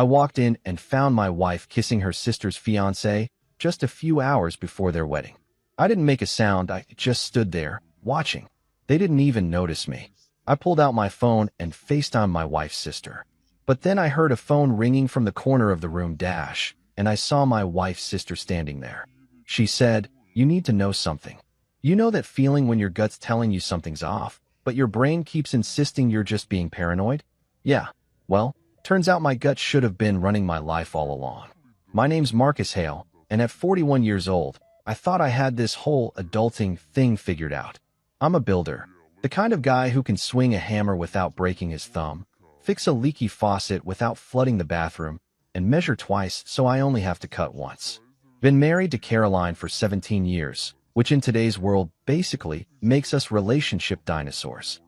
I walked in and found my wife kissing her sister's fiancé just a few hours before their wedding. I didn't make a sound, I just stood there, watching. They didn't even notice me. I pulled out my phone and FaceTimed my wife's sister. But then I heard a phone ringing from the corner of the room dash, and I saw my wife's sister standing there. She said, "You need to know something. You know that feeling when your gut's telling you something's off, but your brain keeps insisting you're just being paranoid?" Yeah, well, turns out my gut should have been running my life all along. My name's Marcus Hale, and at 41 years old, I thought I had this whole adulting thing figured out. I'm a builder, the kind of guy who can swing a hammer without breaking his thumb, fix a leaky faucet without flooding the bathroom, and measure twice so I only have to cut once. Been married to Caroline for 17 years, which in today's world basically makes us relationship dinosaurs.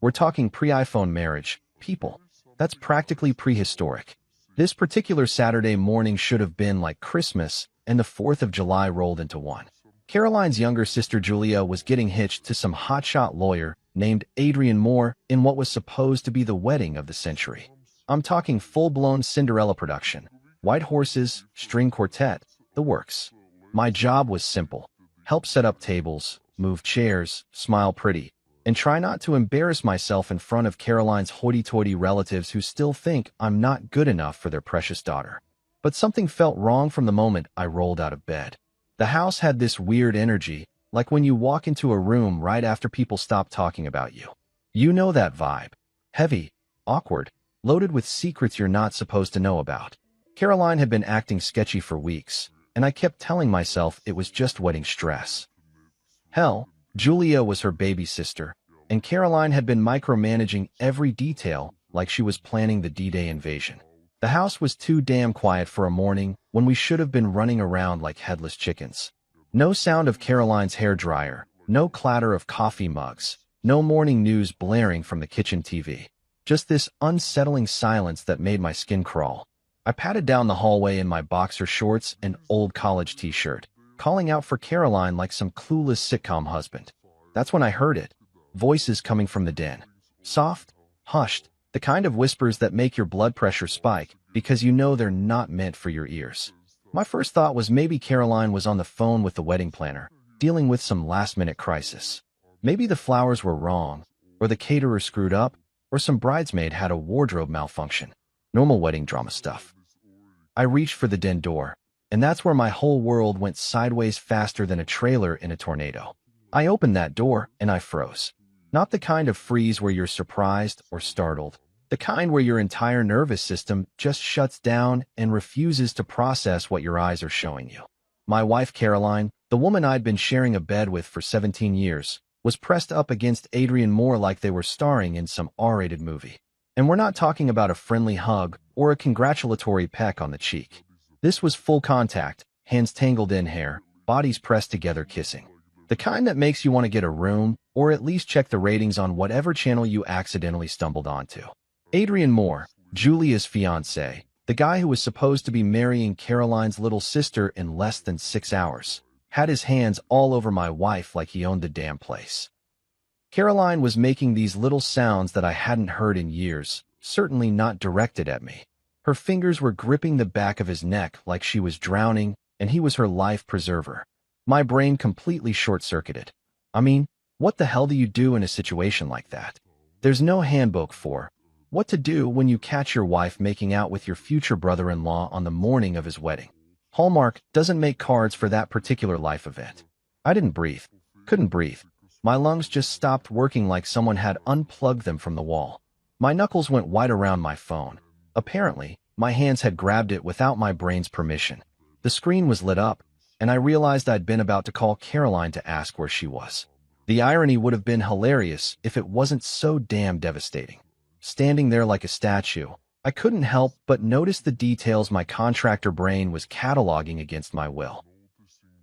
We're talking pre-iPhone marriage, people. That's practically prehistoric. This particular Saturday morning should have been like Christmas, and the 4th of July rolled into one. Caroline's younger sister Julia was getting hitched to some hotshot lawyer named Adrian Moore in what was supposed to be the wedding of the century. I'm talking full-blown Cinderella production. White horses, string quartet, the works. My job was simple. Help set up tables, move chairs, smile pretty, and try not to embarrass myself in front of Caroline's hoity-toity relatives who still think I'm not good enough for their precious daughter. But something felt wrong from the moment I rolled out of bed. The house had this weird energy, like when you walk into a room right after people stop talking about you. You know that vibe. Heavy, awkward, loaded with secrets you're not supposed to know about. Caroline had been acting sketchy for weeks, and I kept telling myself it was just wedding stress. Hell, Julia was her baby sister, and Caroline had been micromanaging every detail like she was planning the D-Day invasion. The house was too damn quiet for a morning when we should have been running around like headless chickens. No sound of Caroline's hairdryer, no clatter of coffee mugs, no morning news blaring from the kitchen TV. Just this unsettling silence that made my skin crawl. I padded down the hallway in my boxer shorts and old college t-shirt, calling out for Caroline like some clueless sitcom husband. That's when I heard it. Voices coming from the den. Soft, hushed, the kind of whispers that make your blood pressure spike because you know they're not meant for your ears. My first thought was maybe Caroline was on the phone with the wedding planner, dealing with some last-minute crisis. Maybe the flowers were wrong, or the caterer screwed up, or some bridesmaid had a wardrobe malfunction. Normal wedding drama stuff. I reached for the den door, and that's where my whole world went sideways faster than a trailer in a tornado. I opened that door, and I froze. Not the kind of freeze where you're surprised or startled. The kind where your entire nervous system just shuts down and refuses to process what your eyes are showing you. My wife Caroline, the woman I'd been sharing a bed with for 17 years, was pressed up against Adrian Moore like they were starring in some R-rated movie. And we're not talking about a friendly hug or a congratulatory peck on the cheek. This was full contact, hands tangled in hair, bodies pressed together kissing. The kind that makes you want to get a room, or at least check the ratings on whatever channel you accidentally stumbled onto. Adrian Moore, Julia's fiancé, the guy who was supposed to be marrying Caroline's little sister in less than 6 hours, had his hands all over my wife like he owned the damn place. Caroline was making these little sounds that I hadn't heard in years, certainly not directed at me. Her fingers were gripping the back of his neck like she was drowning, and he was her life preserver. My brain completely short-circuited. I mean, what the hell do you do in a situation like that? There's no handbook for what to do when you catch your wife making out with your future brother-in-law on the morning of his wedding. Hallmark doesn't make cards for that particular life event. I didn't breathe. Couldn't breathe. My lungs just stopped working like someone had unplugged them from the wall. My knuckles went white around my phone. Apparently, my hands had grabbed it without my brain's permission. The screen was lit up, and I realized I'd been about to call Caroline to ask where she was. The irony would have been hilarious if it wasn't so damn devastating. Standing there like a statue, I couldn't help but notice the details my contractor brain was cataloging against my will.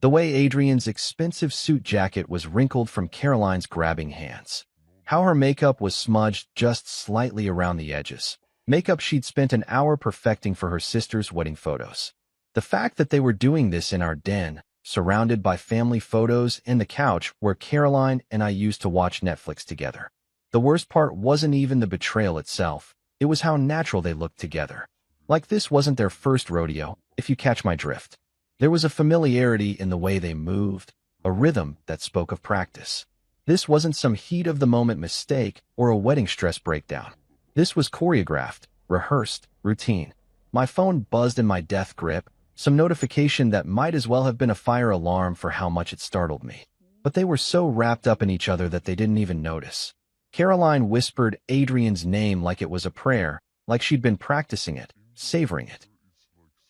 The way Adrian's expensive suit jacket was wrinkled from Caroline's grabbing hands. How her makeup was smudged just slightly around the edges. Makeup she'd spent an hour perfecting for her sister's wedding photos. The fact that they were doing this in our den, surrounded by family photos and the couch where Caroline and I used to watch Netflix together. The worst part wasn't even the betrayal itself, it was how natural they looked together. Like this wasn't their first rodeo, if you catch my drift. There was a familiarity in the way they moved, a rhythm that spoke of practice. This wasn't some heat-of-the-moment mistake or a wedding stress breakdown. This was choreographed, rehearsed, routine. My phone buzzed in my death grip, some notification that might as well have been a fire alarm for how much it startled me. But they were so wrapped up in each other that they didn't even notice. Caroline whispered Adrian's name like it was a prayer, like she'd been practicing it, savoring it.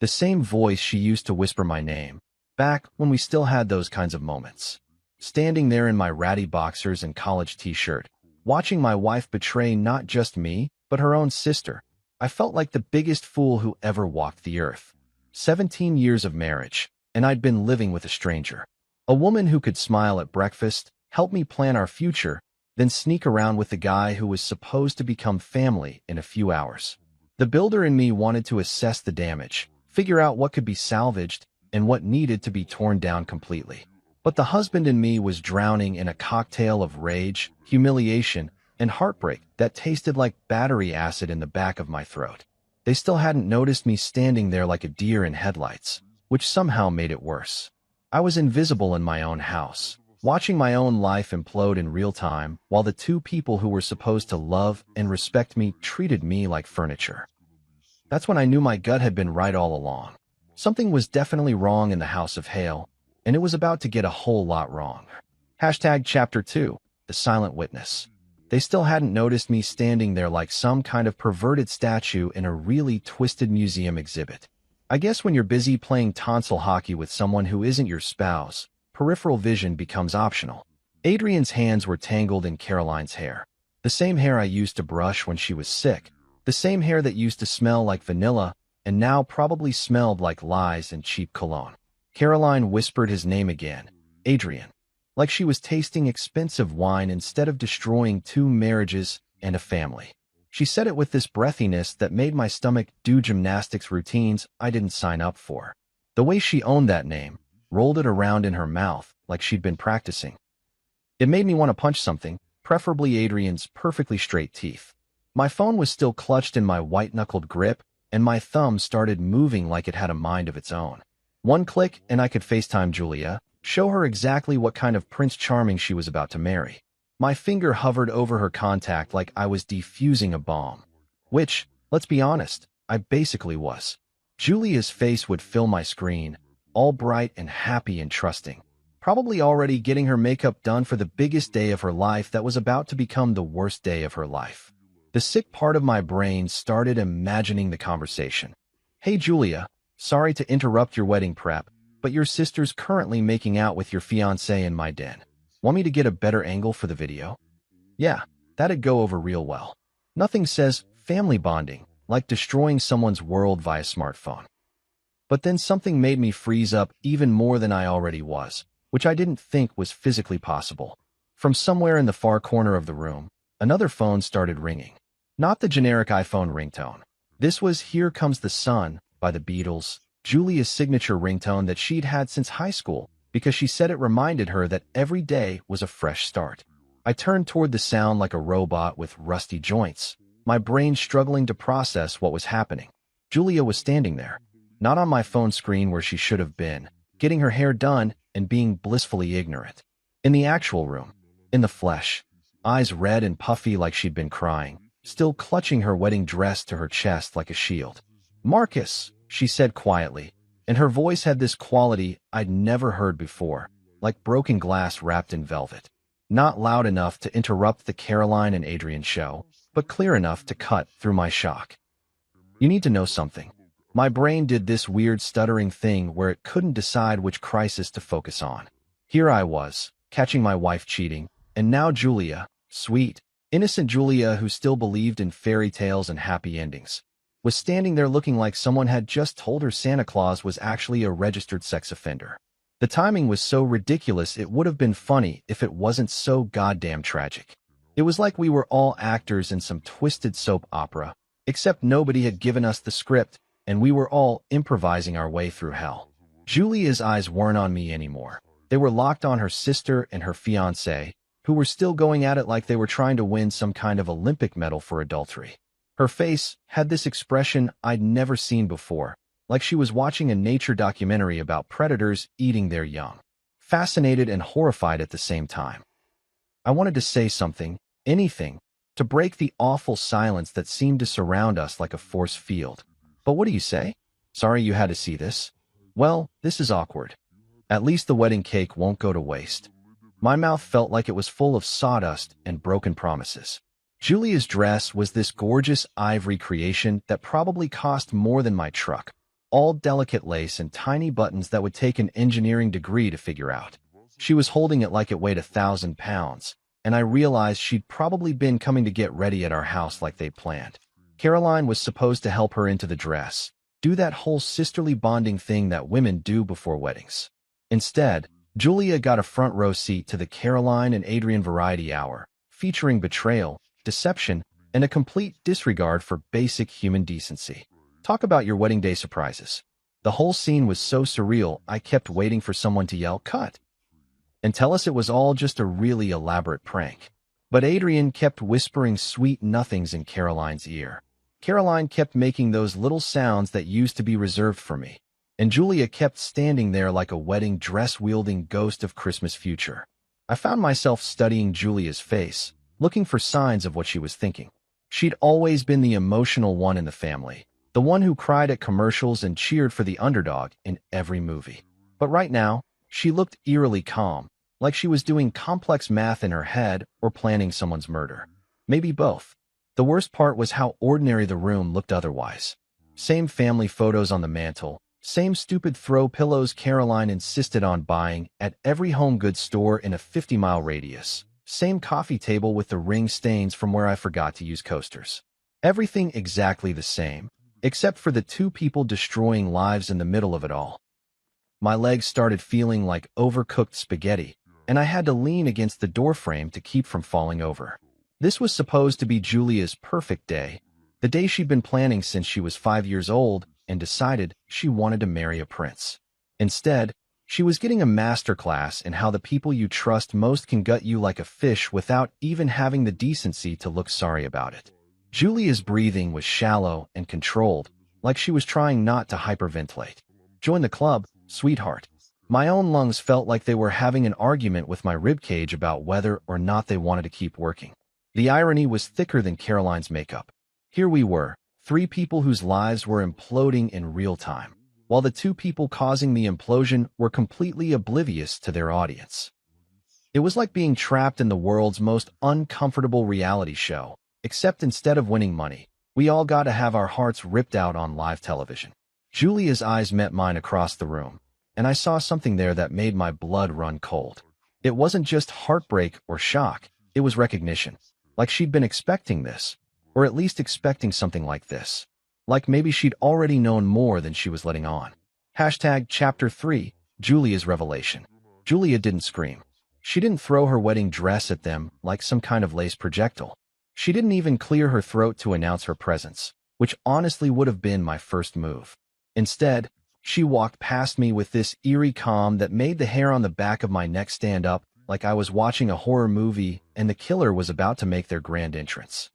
The same voice she used to whisper my name, back when we still had those kinds of moments. Standing there in my ratty boxers and college t-shirt, watching my wife betray not just me, but her own sister, I felt like the biggest fool who ever walked the earth. 17 years of marriage, and I'd been living with a stranger. A woman who could smile at breakfast, help me plan our future, then sneak around with the guy who was supposed to become family in a few hours. The builder in me wanted to assess the damage, figure out what could be salvaged and what needed to be torn down completely. But the husband in me was drowning in a cocktail of rage, humiliation, and heartbreak that tasted like battery acid in the back of my throat. They still hadn't noticed me standing there like a deer in headlights, which somehow made it worse. I was invisible in my own house, watching my own life implode in real time, while the two people who were supposed to love and respect me treated me like furniture. That's when I knew my gut had been right all along. Something was definitely wrong in the House of Hale, and it was about to get a whole lot wrong. Chapter 2, The Silent Witness. They still hadn't noticed me standing there like some kind of perverted statue in a really twisted museum exhibit. I guess when you're busy playing tonsil hockey with someone who isn't your spouse, peripheral vision becomes optional. Adrian's hands were tangled in Caroline's hair. The same hair I used to brush when she was sick. The same hair that used to smell like vanilla and now probably smelled like lies and cheap cologne. Caroline whispered his name again, Adrian, like she was tasting expensive wine instead of destroying 2 marriages and a family. She said it with this breathiness that made my stomach do gymnastics routines I didn't sign up for. The way she owned that name, rolled it around in her mouth like she'd been practicing. It made me want to punch something, preferably Adrian's perfectly straight teeth. My phone was still clutched in my white-knuckled grip, and my thumb started moving like it had a mind of its own. One click and I could FaceTime Julia, show her exactly what kind of Prince Charming she was about to marry. My finger hovered over her contact like I was defusing a bomb. Which, let's be honest, I basically was. Julia's face would fill my screen, all bright and happy and trusting, probably already getting her makeup done for the biggest day of her life that was about to become the worst day of her life. The sick part of my brain started imagining the conversation. Hey Julia, sorry to interrupt your wedding prep, but your sister's currently making out with your fiancé in my den. Want me to get a better angle for the video? Yeah, that'd go over real well. Nothing says family bonding like destroying someone's world via smartphone. But then something made me freeze up even more than I already was, which I didn't think was physically possible. From somewhere in the far corner of the room, another phone started ringing. Not the generic iPhone ringtone. This was Here Comes the Sun by the Beatles, Julia's signature ringtone that she'd had since high school because she said it reminded her that every day was a fresh start. I turned toward the sound like a robot with rusty joints, my brain struggling to process what was happening. Julia was standing there, not on my phone screen where she should have been, getting her hair done and being blissfully ignorant. In the actual room, in the flesh, eyes red and puffy like she'd been crying, still clutching her wedding dress to her chest like a shield. Marcus, she said quietly, and her voice had this quality I'd never heard before, like broken glass wrapped in velvet. Not loud enough to interrupt the Caroline and Adrian show, but clear enough to cut through my shock. You need to know something. My brain did this weird stuttering thing where it couldn't decide which crisis to focus on. Here I was, catching my wife cheating, and now Julia, sweet, innocent Julia who still believed in fairy tales and happy endings, was standing there looking like someone had just told her Santa Claus was actually a registered sex offender. The timing was so ridiculous it would have been funny if it wasn't so goddamn tragic. It was like we were all actors in some twisted soap opera, except nobody had given us the script, and we were all improvising our way through hell. Julia's eyes weren't on me anymore. They were locked on her sister and her fiancé, who were still going at it like they were trying to win some kind of Olympic medal for adultery. Her face had this expression I'd never seen before, like she was watching a nature documentary about predators eating their young. Fascinated and horrified at the same time. I wanted to say something, anything, to break the awful silence that seemed to surround us like a force field. But what do you say? Sorry you had to see this. Well, this is awkward. At least the wedding cake won't go to waste. My mouth felt like it was full of sawdust and broken promises. Julia's dress was this gorgeous ivory creation that probably cost more than my truck. All delicate lace and tiny buttons that would take an engineering degree to figure out. She was holding it like it weighed 1,000 pounds, and I realized she'd probably been coming to get ready at our house like they'd planned. Caroline was supposed to help her into the dress, do that whole sisterly bonding thing that women do before weddings. Instead, Julia got a front row seat to the Caroline and Adrian Variety Hour, featuring betrayal, deception, and a complete disregard for basic human decency. Talk about your wedding day surprises. The whole scene was so surreal, I kept waiting for someone to yell, "Cut!" and tell us it was all just a really elaborate prank. But Adrian kept whispering sweet nothings in Caroline's ear. Caroline kept making those little sounds that used to be reserved for me. And Julia kept standing there like a wedding dress-wielding ghost of Christmas future. I found myself studying Julia's face, looking for signs of what she was thinking. She'd always been the emotional one in the family, the one who cried at commercials and cheered for the underdog in every movie. But right now, she looked eerily calm, like she was doing complex math in her head or planning someone's murder. Maybe both. The worst part was how ordinary the room looked otherwise. Same family photos on the mantle, same stupid throw pillows Caroline insisted on buying at every home goods store in a 50-mile radius. Same coffee table with the ring stains from where I forgot to use coasters. Everything exactly the same, except for the two people destroying lives in the middle of it all. My legs started feeling like overcooked spaghetti, and I had to lean against the doorframe to keep from falling over. This was supposed to be Julia's perfect day, the day she'd been planning since she was 5 years old and decided she wanted to marry a prince. Instead, she was getting a masterclass in how the people you trust most can gut you like a fish without even having the decency to look sorry about it. Julia's breathing was shallow and controlled, like she was trying not to hyperventilate. Join the club, sweetheart. My own lungs felt like they were having an argument with my ribcage about whether or not they wanted to keep working. The irony was thicker than Caroline's makeup. Here we were, 3 people whose lives were imploding in real time, while the 2 people causing the implosion were completely oblivious to their audience. It was like being trapped in the world's most uncomfortable reality show, except instead of winning money, we all got to have our hearts ripped out on live television. Julia's eyes met mine across the room, and I saw something there that made my blood run cold. It wasn't just heartbreak or shock, it was recognition. Like she'd been expecting this, or at least expecting something like this. Like maybe she'd already known more than she was letting on. Hashtag Chapter 3, Julia's Revelation. Julia didn't scream. She didn't throw her wedding dress at them like some kind of lace projectile. She didn't even clear her throat to announce her presence, which honestly would have been my first move. Instead, she walked past me with this eerie calm that made the hair on the back of my neck stand up like I was watching a horror movie and the killer was about to make their grand entrance.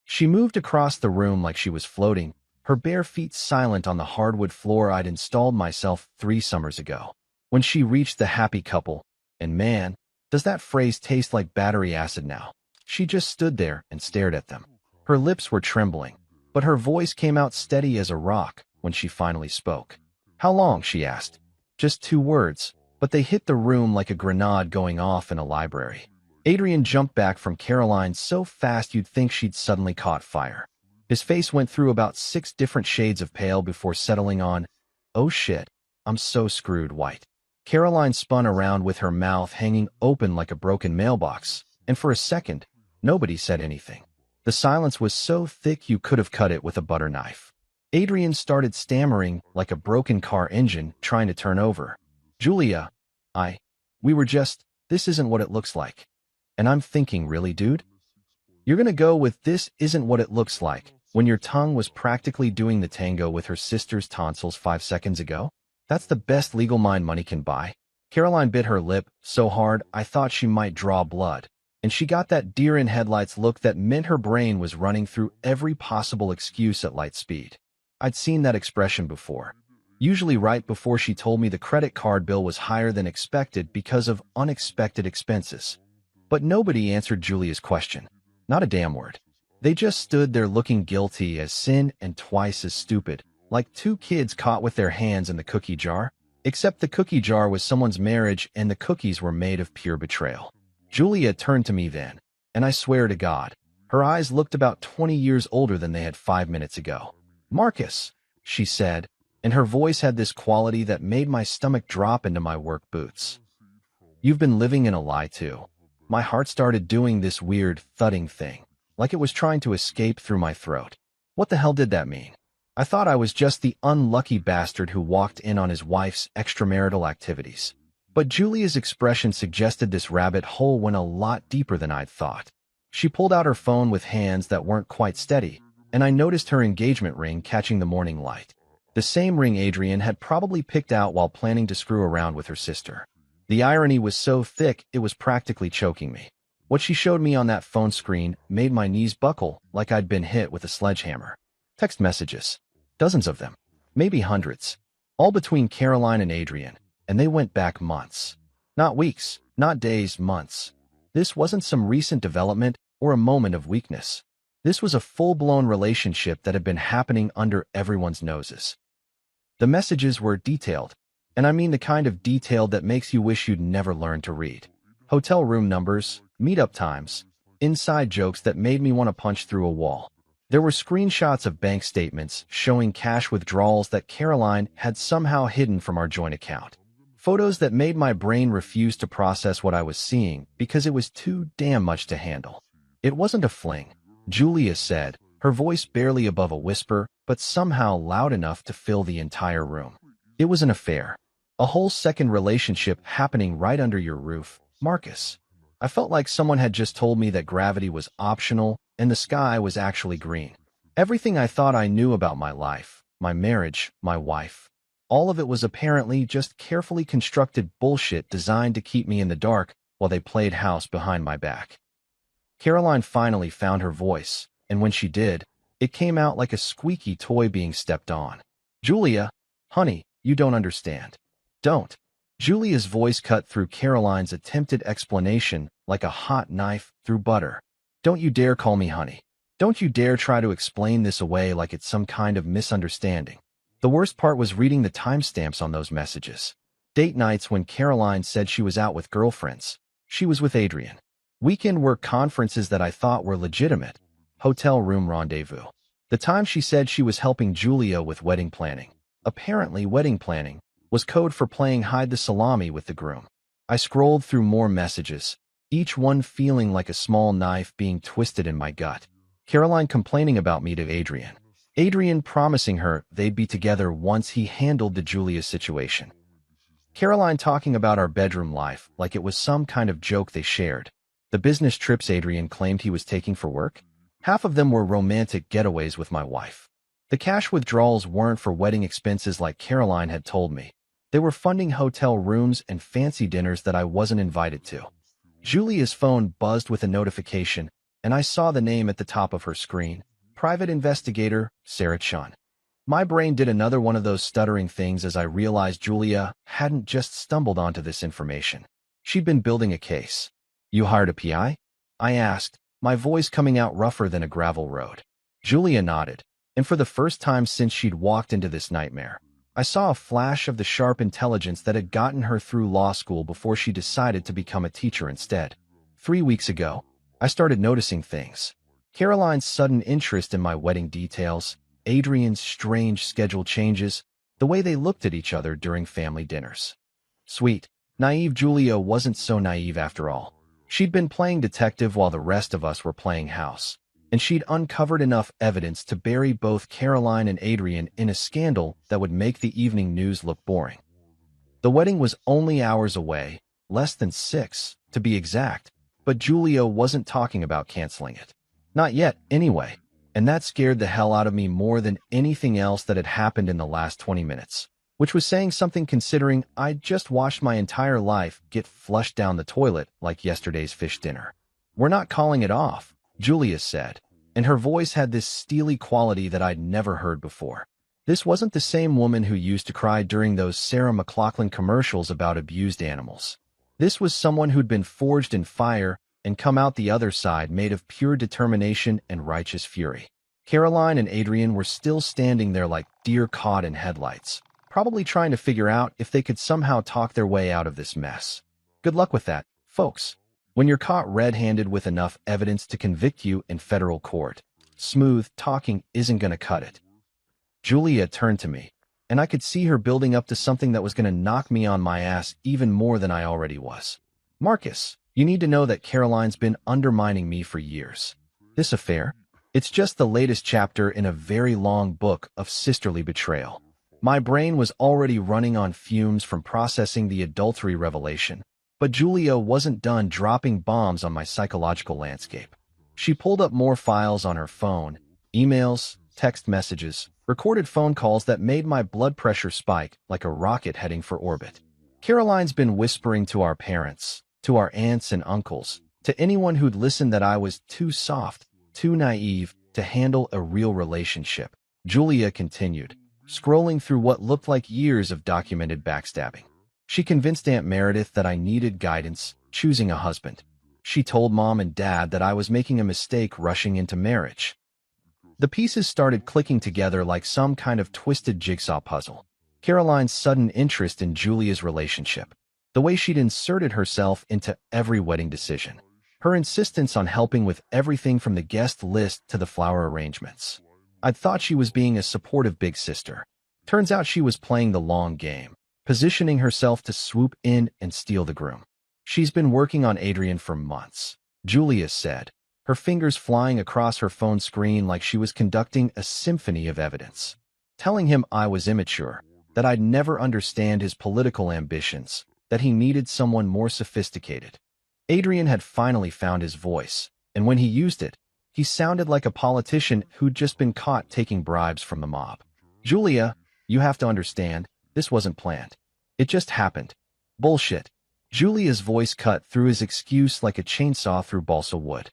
She moved across the room like she was floating, her bare feet silent on the hardwood floor I'd installed myself 3 summers ago. When she reached the happy couple, and man, does that phrase taste like battery acid now, she just stood there and stared at them. Her lips were trembling, but her voice came out steady as a rock when she finally spoke. "How long?" she asked. Just 2 words, but they hit the room like a grenade going off in a library. Adrian jumped back from Caroline so fast you'd think she'd suddenly caught fire. His face went through about 6 different shades of pale before settling on, "Oh shit, I'm so screwed," white. Caroline spun around with her mouth hanging open like a broken mailbox, and for a second, nobody said anything. The silence was so thick you could have cut it with a butter knife. Adrian started stammering like a broken car engine trying to turn over. "Julia, we were just, this isn't what it looks like." And I'm thinking, really, dude? You're gonna go with "this isn't what it looks like" when your tongue was practically doing the tango with her sister's tonsils 5 seconds ago? That's the best legal mind money can buy. Caroline bit her lip so hard I thought she might draw blood, and she got that deer-in-headlights look that meant her brain was running through every possible excuse at light speed. I'd seen that expression before, usually right before she told me the credit card bill was higher than expected because of unexpected expenses. But nobody answered Julia's question. Not a damn word. They just stood there looking guilty as sin and twice as stupid, like two kids caught with their hands in the cookie jar, except the cookie jar was someone's marriage and the cookies were made of pure betrayal. Julia turned to me then, and I swear to God, her eyes looked about 20 years older than they had 5 minutes ago. "Marcus," she said, and her voice had this quality that made my stomach drop into my work boots. "You've been living in a lie too." My heart started doing this weird, thudding thing, like it was trying to escape through my throat. What the hell did that mean? I thought I was just the unlucky bastard who walked in on his wife's extramarital activities. But Julia's expression suggested this rabbit hole went a lot deeper than I'd thought. She pulled out her phone with hands that weren't quite steady, and I noticed her engagement ring catching the morning light. The same ring Adrian had probably picked out while planning to screw around with her sister. The irony was so thick it was practically choking me. What she showed me on that phone screen made my knees buckle like I'd been hit with a sledgehammer. Text messages. Dozens of them. Maybe hundreds. All between Caroline and Adrian. And they went back months. Not weeks, not days, months. This wasn't some recent development or a moment of weakness. This was a full-blown relationship that had been happening under everyone's noses. The messages were detailed, and I mean the kind of detailed that makes you wish you'd never learned to read. Hotel room numbers, meetup times, inside jokes that made me want to punch through a wall. There were screenshots of bank statements showing cash withdrawals that Caroline had somehow hidden from our joint account. Photos that made my brain refuse to process what I was seeing because it was too damn much to handle. It wasn't a fling, Julia said, her voice barely above a whisper, but somehow loud enough to fill the entire room. It was an affair. A whole second relationship happening right under your roof, Marcus. I felt like someone had just told me that gravity was optional and the sky was actually green. Everything I thought I knew about my life, my marriage, my wife, all of it was apparently just carefully constructed bullshit designed to keep me in the dark while they played house behind my back. Caroline finally found her voice, and when she did, it came out like a squeaky toy being stepped on. "Julia, honey, you don't understand." "Don't." Julia's voice cut through Caroline's attempted explanation like a hot knife through butter. "Don't you dare call me honey. Don't you dare try to explain this away like it's some kind of misunderstanding." The worst part was reading the timestamps on those messages. Date nights when Caroline said she was out with girlfriends. She was with Adrian. Weekend work conferences that I thought were legitimate. Hotel room rendezvous. The time she said she was helping Julia with wedding planning. Apparently, wedding planning was code for playing hide the salami with the groom. I scrolled through more messages, each one feeling like a small knife being twisted in my gut. Caroline complaining about me to Adrian. Adrian promising her they'd be together once he handled the Julia situation. Caroline talking about our bedroom life like it was some kind of joke they shared. The business trips Adrian claimed he was taking for work? Half of them were romantic getaways with my wife. The cash withdrawals weren't for wedding expenses like Caroline had told me. They were funding hotel rooms and fancy dinners that I wasn't invited to. Julia's phone buzzed with a notification, and I saw the name at the top of her screen. Private investigator, Sarah Chun. My brain did another one of those stuttering things as I realized Julia hadn't just stumbled onto this information. She'd been building a case. "You hired a PI?" I asked, my voice coming out rougher than a gravel road. Julia nodded, and for the first time since she'd walked into this nightmare, I saw a flash of the sharp intelligence that had gotten her through law school before she decided to become a teacher instead. 3 weeks ago, I started noticing things. Caroline's sudden interest in my wedding details, Adrian's strange schedule changes, the way they looked at each other during family dinners. Sweet, naive Julia wasn't so naive after all. She'd been playing detective while the rest of us were playing house, and she'd uncovered enough evidence to bury both Caroline and Adrian in a scandal that would make the evening news look boring. The wedding was only hours away, less than 6, to be exact, but Julia wasn't talking about canceling it. Not yet, anyway, and that scared the hell out of me more than anything else that had happened in the last 20 minutes, which was saying something considering I'd just watched my entire life get flushed down the toilet like yesterday's fish dinner. "We're not calling it off," Julia said, and her voice had this steely quality that I'd never heard before. This wasn't the same woman who used to cry during those Sarah McLachlan commercials about abused animals. This was someone who'd been forged in fire and come out the other side made of pure determination and righteous fury. Caroline and Adrian were still standing there like deer caught in headlights, probably trying to figure out if they could somehow talk their way out of this mess. Good luck with that, folks. When you're caught red-handed with enough evidence to convict you in federal court, smooth talking isn't going to cut it. Julia turned to me, and I could see her building up to something that was going to knock me on my ass even more than I already was. "Marcus, you need to know that Caroline's been undermining me for years. This affair, it's just the latest chapter in a very long book of sisterly betrayal." My brain was already running on fumes from processing the adultery revelation, but Julia wasn't done dropping bombs on my psychological landscape. She pulled up more files on her phone, emails, text messages, recorded phone calls that made my blood pressure spike like a rocket heading for orbit. Caroline's been whispering to our parents, to our aunts and uncles, to anyone who'd listen that I was too soft, too naive to handle a real relationship. Julia continued, scrolling through what looked like years of documented backstabbing. She convinced Aunt Meredith that I needed guidance choosing a husband. She told Mom and Dad that I was making a mistake rushing into marriage. The pieces started clicking together like some kind of twisted jigsaw puzzle. Caroline's sudden interest in Julia's relationship, the way she'd inserted herself into every wedding decision, her insistence on helping with everything from the guest list to the flower arrangements. I'd thought she was being a supportive big sister. Turns out she was playing the long game, positioning herself to swoop in and steal the groom. "She's been working on Adrian for months," Julia said, her fingers flying across her phone screen like she was conducting a symphony of evidence. "Telling him I was immature, that I'd never understand his political ambitions, that he needed someone more sophisticated. Adrian had finally found his voice, and when he used it, he sounded like a politician who'd just been caught taking bribes from the mob. Julia, you have to understand, this wasn't planned. It just happened." "Bullshit." Julia's voice cut through his excuse like a chainsaw through balsa wood.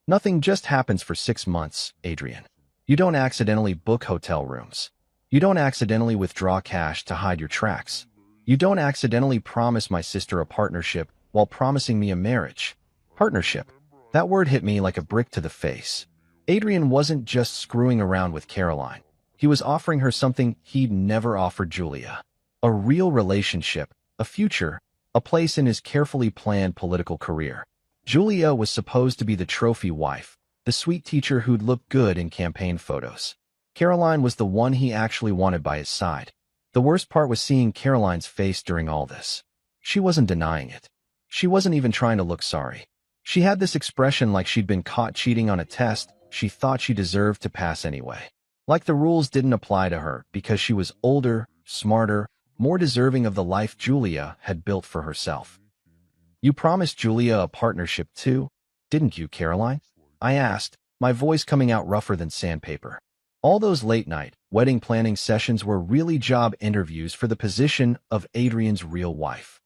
"Nothing just happens for 6 months, Adrian. You don't accidentally book hotel rooms. You don't accidentally withdraw cash to hide your tracks. You don't accidentally promise my sister a partnership while promising me a marriage." Partnership. That word hit me like a brick to the face. Adrian wasn't just screwing around with Caroline. He was offering her something he'd never offered Julia. A real relationship, a future, a place in his carefully planned political career. Julia was supposed to be the trophy wife, the sweet teacher who'd look good in campaign photos. Caroline was the one he actually wanted by his side. The worst part was seeing Caroline's face during all this. She wasn't denying it. She wasn't even trying to look sorry. She had this expression like she'd been caught cheating on a test she thought she deserved to pass anyway. Like the rules didn't apply to her because she was older, smarter, more deserving of the life Julia had built for herself. "You promised Julia a partnership too, didn't you, Caroline?" I asked, my voice coming out rougher than sandpaper. All those late-night, wedding planning sessions were really job interviews for the position of Adrian's real wife.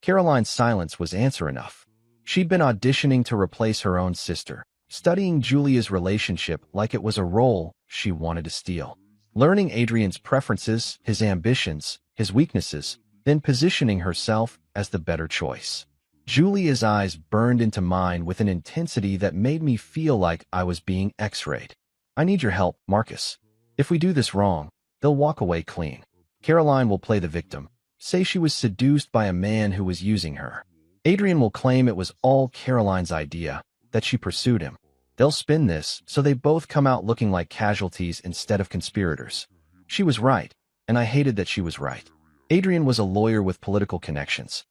Caroline's silence was answer enough. She'd been auditioning to replace her own sister, studying Julia's relationship like it was a role she wanted to steal, learning Adrian's preferences, his ambitions, his weaknesses, then positioning herself as the better choice. Julia's eyes burned into mine with an intensity that made me feel like I was being X-rayed. "I need your help, Marcus. If we do this wrong, they'll walk away clean. Caroline will play the victim, say she was seduced by a man who was using her. Adrian will claim it was all Caroline's idea, that she pursued him. They'll spin this so they both come out looking like casualties instead of conspirators." She was right, and I hated that she was right. Adrian was a lawyer with political connections.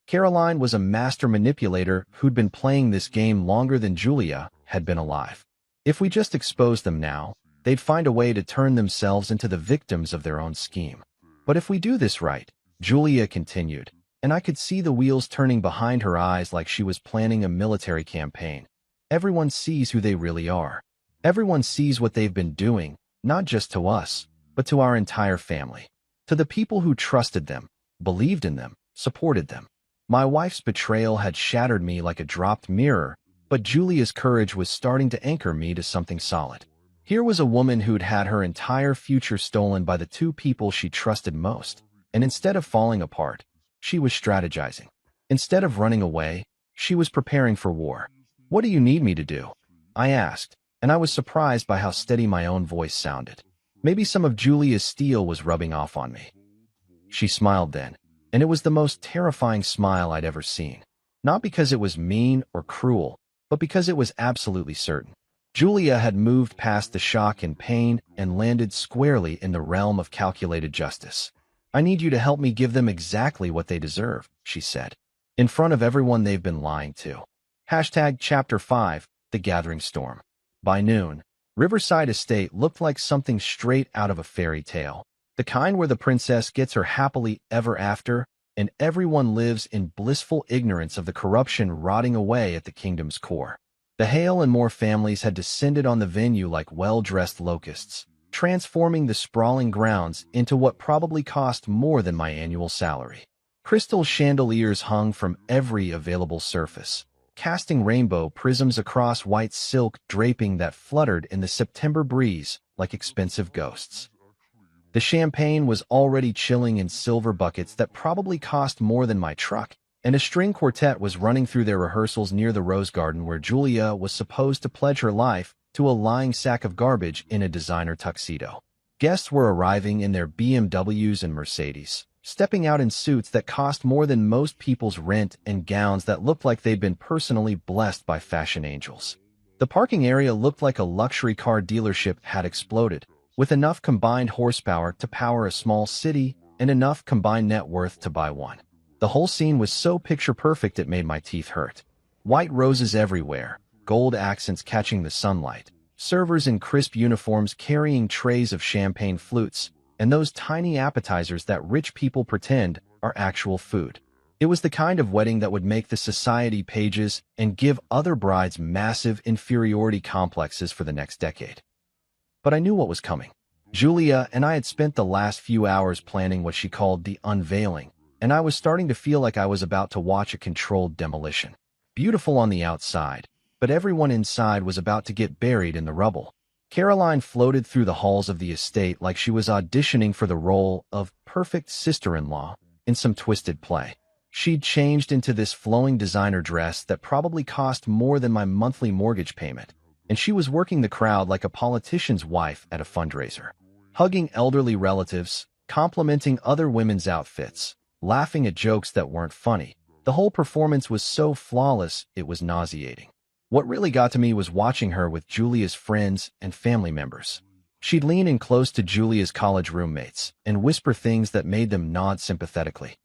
Caroline was a master manipulator who'd been playing this game longer than Julia had been alive. If we just exposed them now, they'd find a way to turn themselves into the victims of their own scheme. "But if we do this right," Julia continued, and I could see the wheels turning behind her eyes like she was planning a military campaign. "Everyone sees who they really are. Everyone sees what they've been doing, not just to us, but to our entire family. To the people who trusted them, believed in them, supported them. My wife's betrayal had shattered me like a dropped mirror, but Julia's courage was starting to anchor me to something solid. Here was a woman who'd had her entire future stolen by the two people she trusted most, and instead of falling apart, she was strategizing. Instead of running away, she was preparing for war. "What do you need me to do?" I asked, and I was surprised by how steady my own voice sounded. Maybe some of Julia's steel was rubbing off on me. She smiled then, and it was the most terrifying smile I'd ever seen. Not because it was mean or cruel, but because it was absolutely certain. Julia had moved past the shock and pain and landed squarely in the realm of calculated justice. "I need you to help me give them exactly what they deserve," she said, "in front of everyone they've been lying to." Chapter 5, The Gathering Storm. By noon, Riverside Estate looked like something straight out of a fairy tale, the kind where the princess gets her happily ever after, and everyone lives in blissful ignorance of the corruption rotting away at the kingdom's core. The Hale and Moore families had descended on the venue like well-dressed locusts, transforming the sprawling grounds into what probably cost more than my annual salary. Crystal chandeliers hung from every available surface, casting rainbow prisms across white silk draping that fluttered in the September breeze like expensive ghosts. The champagne was already chilling in silver buckets that probably cost more than my truck, and a string quartet was running through their rehearsals near the Rose Garden where Julia was supposed to pledge her life to a lying sack of garbage in a designer tuxedo. Guests were arriving in their BMWs and Mercedes, stepping out in suits that cost more than most people's rent and gowns that looked like they'd been personally blessed by fashion angels. The parking area looked like a luxury car dealership had exploded, with enough combined horsepower to power a small city and enough combined net worth to buy one. The whole scene was so picture-perfect it made my teeth hurt. White roses everywhere, gold accents catching the sunlight, servers in crisp uniforms carrying trays of champagne flutes, and those tiny appetizers that rich people pretend are actual food. It was the kind of wedding that would make the society pages and give other brides massive inferiority complexes for the next decade. But I knew what was coming. Julia and I had spent the last few hours planning what she called the unveiling, and I was starting to feel like I was about to watch a controlled demolition. Beautiful on the outside, but everyone inside was about to get buried in the rubble. Caroline floated through the halls of the estate like she was auditioning for the role of perfect sister-in-law in some twisted play. She'd changed into this flowing designer dress that probably cost more than my monthly mortgage payment, and she was working the crowd like a politician's wife at a fundraiser, hugging elderly relatives, complimenting other women's outfits, laughing at jokes that weren't funny. The whole performance was so flawless, it was nauseating. What really got to me was watching her with Julia's friends and family members. She'd lean in close to Julia's college roommates and whisper things that made them nod sympathetically.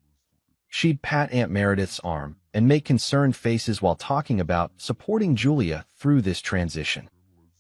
She'd pat Aunt Meredith's arm and make concerned faces while talking about supporting Julia through this transition.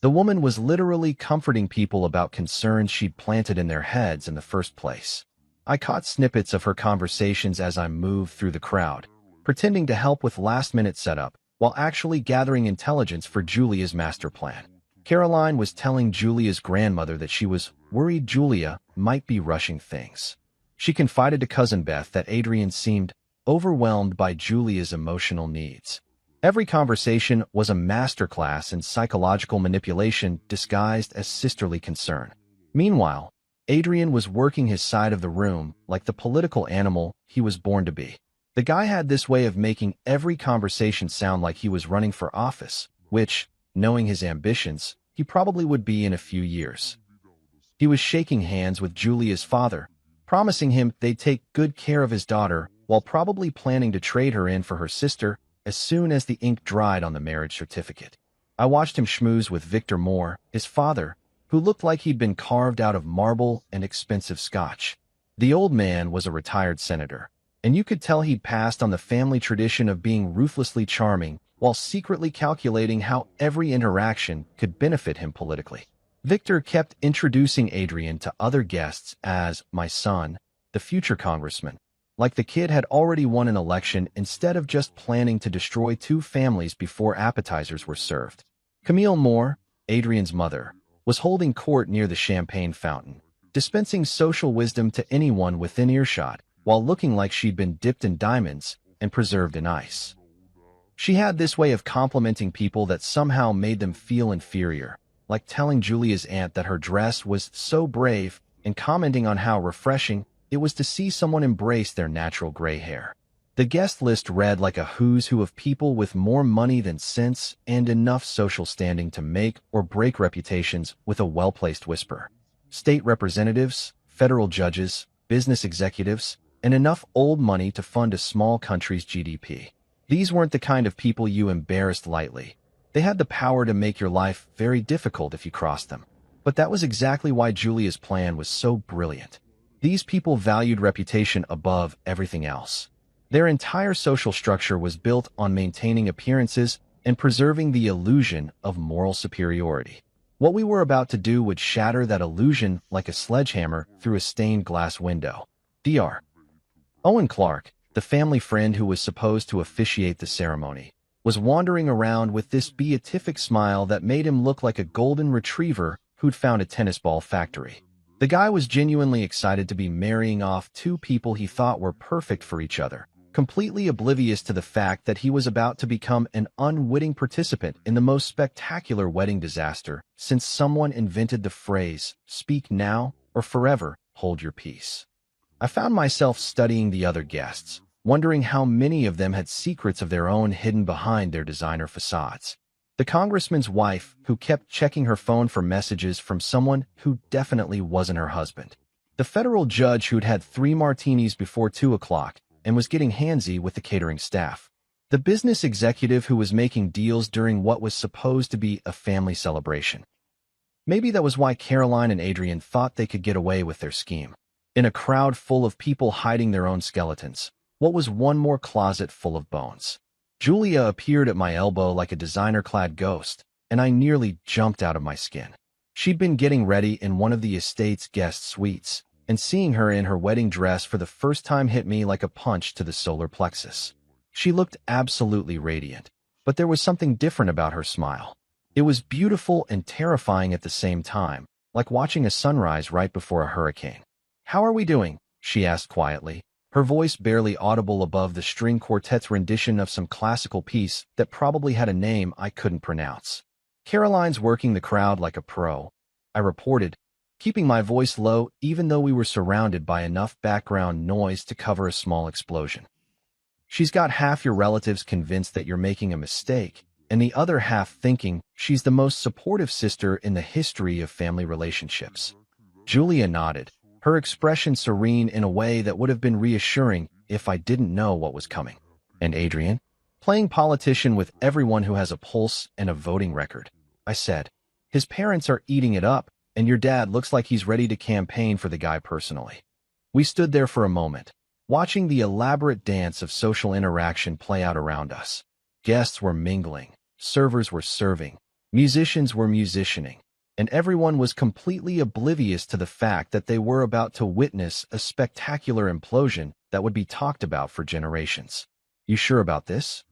The woman was literally comforting people about concerns she'd planted in their heads in the first place. I caught snippets of her conversations as I moved through the crowd, pretending to help with last-minute setup, while actually gathering intelligence for Julia's master plan. Caroline was telling Julia's grandmother that she was worried Julia might be rushing things. She confided to Cousin Beth that Adrian seemed overwhelmed by Julia's emotional needs. Every conversation was a masterclass in psychological manipulation disguised as sisterly concern. Meanwhile, Adrian was working his side of the room like the political animal he was born to be. The guy had this way of making every conversation sound like he was running for office, which, knowing his ambitions, he probably would be in a few years. He was shaking hands with Julia's father, promising him they'd take good care of his daughter while probably planning to trade her in for her sister as soon as the ink dried on the marriage certificate. I watched him schmooze with Victor Moore, his father, who looked like he'd been carved out of marble and expensive scotch. The old man was a retired senator, and you could tell he'd passed on the family tradition of being ruthlessly charming while secretly calculating how every interaction could benefit him politically. Victor kept introducing Adrian to other guests as my son, the future congressman, like the kid had already won an election instead of just planning to destroy two families before appetizers were served. Camille Moore, Adrian's mother, was holding court near the champagne fountain, dispensing social wisdom to anyone within earshot, while looking like she'd been dipped in diamonds and preserved in ice. She had this way of complimenting people that somehow made them feel inferior, like telling Julia's aunt that her dress was so brave and commenting on how refreshing it was to see someone embrace their natural gray hair. The guest list read like a who's who of people with more money than sense and enough social standing to make or break reputations with a well-placed whisper. State representatives, federal judges, business executives, and enough old money to fund a small country's GDP. These weren't the kind of people you embarrassed lightly. They had the power to make your life very difficult if you crossed them. But that was exactly why Julia's plan was so brilliant. These people valued reputation above everything else. Their entire social structure was built on maintaining appearances and preserving the illusion of moral superiority. What we were about to do would shatter that illusion like a sledgehammer through a stained glass window. Dr. Owen Clark, the family friend who was supposed to officiate the ceremony, was wandering around with this beatific smile that made him look like a golden retriever who'd found a tennis ball factory. The guy was genuinely excited to be marrying off two people he thought were perfect for each other, completely oblivious to the fact that he was about to become an unwitting participant in the most spectacular wedding disaster since someone invented the phrase, "Speak now or forever hold your peace." I found myself studying the other guests, wondering how many of them had secrets of their own hidden behind their designer facades. The congressman's wife, who kept checking her phone for messages from someone who definitely wasn't her husband. The federal judge who'd had 3 martinis before 2 o'clock and was getting handsy with the catering staff. The business executive who was making deals during what was supposed to be a family celebration. Maybe that was why Caroline and Adrian thought they could get away with their scheme. In a crowd full of people hiding their own skeletons, what was one more closet full of bones? Julia appeared at my elbow like a designer-clad ghost, and I nearly jumped out of my skin. She'd been getting ready in one of the estate's guest suites, and seeing her in her wedding dress for the first time hit me like a punch to the solar plexus. She looked absolutely radiant, but there was something different about her smile. It was beautiful and terrifying at the same time, like watching a sunrise right before a hurricane. "How are we doing?" she asked quietly, her voice barely audible above the string quartet's rendition of some classical piece that probably had a name I couldn't pronounce. "Caroline's working the crowd like a pro," I reported, keeping my voice low even though we were surrounded by enough background noise to cover a small explosion. "She's got half your relatives convinced that you're making a mistake, and the other half thinking she's the most supportive sister in the history of family relationships." Julia nodded, her expression serene in a way that would have been reassuring if I didn't know what was coming. "And Adrian? Playing politician with everyone who has a pulse and a voting record," I said. "His parents are eating it up, and your dad looks like he's ready to campaign for the guy personally." We stood there for a moment, watching the elaborate dance of social interaction play out around us. Guests were mingling, servers were serving, musicians were musicianing, and everyone was completely oblivious to the fact that they were about to witness a spectacular implosion that would be talked about for generations. "You sure about this?"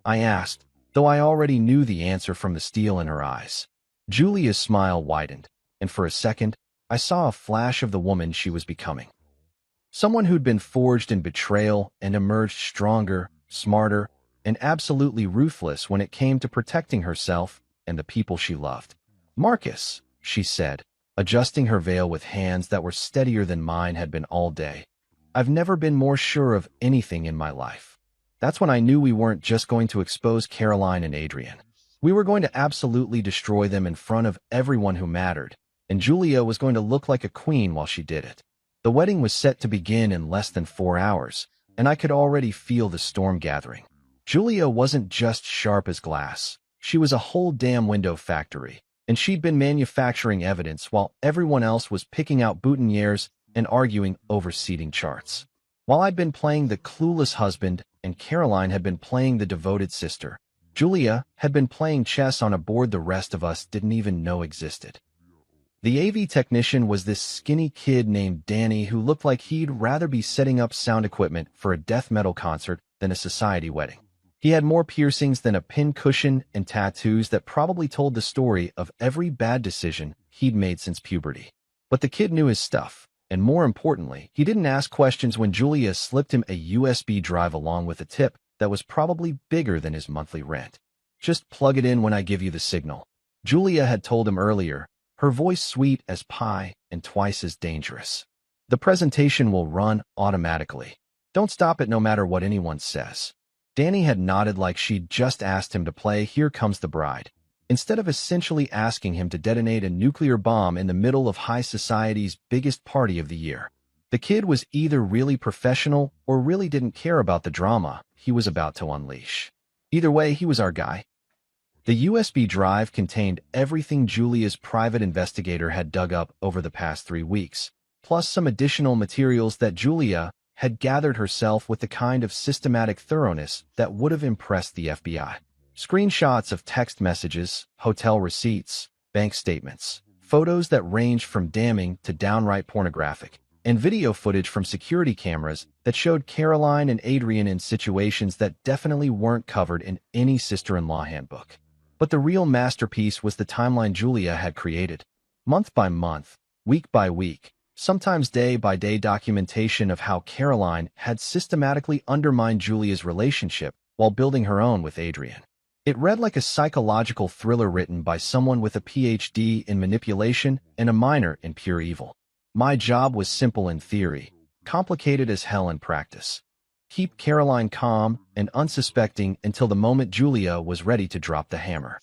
I asked, though I already knew the answer from the steel in her eyes. Julia's smile widened, and for a second, I saw a flash of the woman she was becoming. Someone who'd been forged in betrayal and emerged stronger, smarter, and absolutely ruthless when it came to protecting herself and the people she loved. "Marcus," she said, adjusting her veil with hands that were steadier than mine had been all day. "I've never been more sure of anything in my life." That's when I knew we weren't just going to expose Caroline and Adrian. We were going to absolutely destroy them in front of everyone who mattered, and Julia was going to look like a queen while she did it. The wedding was set to begin in less than 4 hours, and I could already feel the storm gathering. Julia wasn't just sharp as glass. She was a whole damn window factory, and she'd been manufacturing evidence while everyone else was picking out boutonnieres and arguing over seating charts. While I'd been playing the clueless husband and Caroline had been playing the devoted sister, Julia had been playing chess on a board the rest of us didn't even know existed. The AV technician was this skinny kid named Danny who looked like he'd rather be setting up sound equipment for a death metal concert than a society wedding. He had more piercings than a pincushion and tattoos that probably told the story of every bad decision he'd made since puberty. But the kid knew his stuff, and more importantly, he didn't ask questions when Julia slipped him a USB drive along with a tip that was probably bigger than his monthly rent. Just plug it in when I give you the signal. Julia had told him earlier, her voice sweet as pie and twice as dangerous. The presentation will run automatically. Don't stop it no matter what anyone says. Danny had nodded like she'd just asked him to play Here Comes the Bride, instead of essentially asking him to detonate a nuclear bomb in the middle of high society's biggest party of the year. The kid was either really professional or really didn't care about the drama he was about to unleash. Either way, he was our guy. The USB drive contained everything Julia's private investigator had dug up over the past 3 weeks, plus some additional materials that Julia had gathered herself with the kind of systematic thoroughness that would have impressed the FBI. Screenshots of text messages, hotel receipts, bank statements, photos that ranged from damning to downright pornographic, and video footage from security cameras that showed Caroline and Adrian in situations that definitely weren't covered in any sister-in-law handbook. But the real masterpiece was the timeline Julia had created. Month by month, week by week, sometimes day-by-day documentation of how Caroline had systematically undermined Julia's relationship while building her own with Adrian. It read like a psychological thriller written by someone with a PhD in manipulation and a minor in pure evil. My job was simple in theory, complicated as hell in practice. Keep Caroline calm and unsuspecting until the moment Julia was ready to drop the hammer.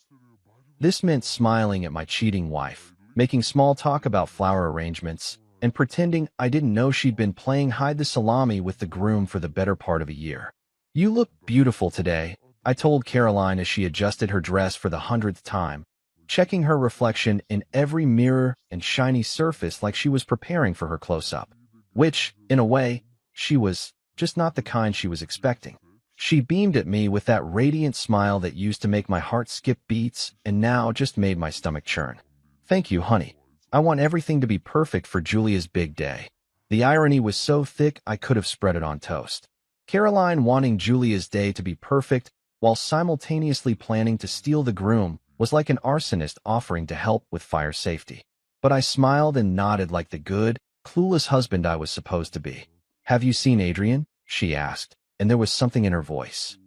This meant smiling at my cheating wife, making small talk about flower arrangements, and pretending I didn't know she'd been playing hide the salami with the groom for the better part of a year. You look beautiful today, I told Caroline as she adjusted her dress for the 100th time, checking her reflection in every mirror and shiny surface like she was preparing for her close-up. Which, in a way, she was, just not the kind she was expecting. She beamed at me with that radiant smile that used to make my heart skip beats and now just made my stomach churn. Thank you, honey. I want everything to be perfect for Julia's big day. The irony was so thick I could have spread it on toast. Caroline wanting Julia's day to be perfect while simultaneously planning to steal the groom was like an arsonist offering to help with fire safety. But I smiled and nodded like the good, clueless husband I was supposed to be. Have you seen Adrian? She asked, and there was something in her voice.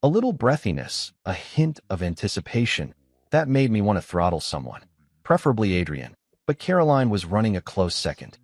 A little breathiness, a hint of anticipation, that made me want to throttle someone. Preferably Adrian, but Caroline was running a close second.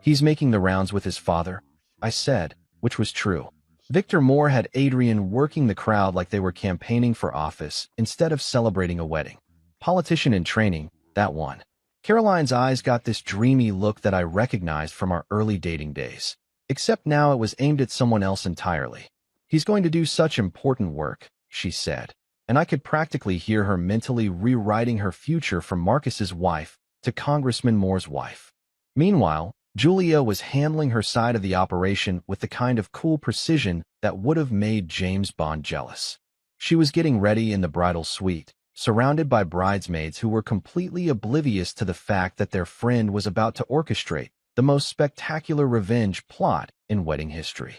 He's making the rounds with his father, I said, which was true. Victor Moore had Adrian working the crowd like they were campaigning for office instead of celebrating a wedding. Politician in training, that one. Caroline's eyes got this dreamy look that I recognized from our early dating days. Except now it was aimed at someone else entirely. He's going to do such important work, she said, and I could practically hear her mentally rewriting her future from Marcus's wife to Congressman Moore's wife. Meanwhile, Julia was handling her side of the operation with the kind of cool precision that would have made James Bond jealous. She was getting ready in the bridal suite, surrounded by bridesmaids who were completely oblivious to the fact that their friend was about to orchestrate the most spectacular revenge plot in wedding history.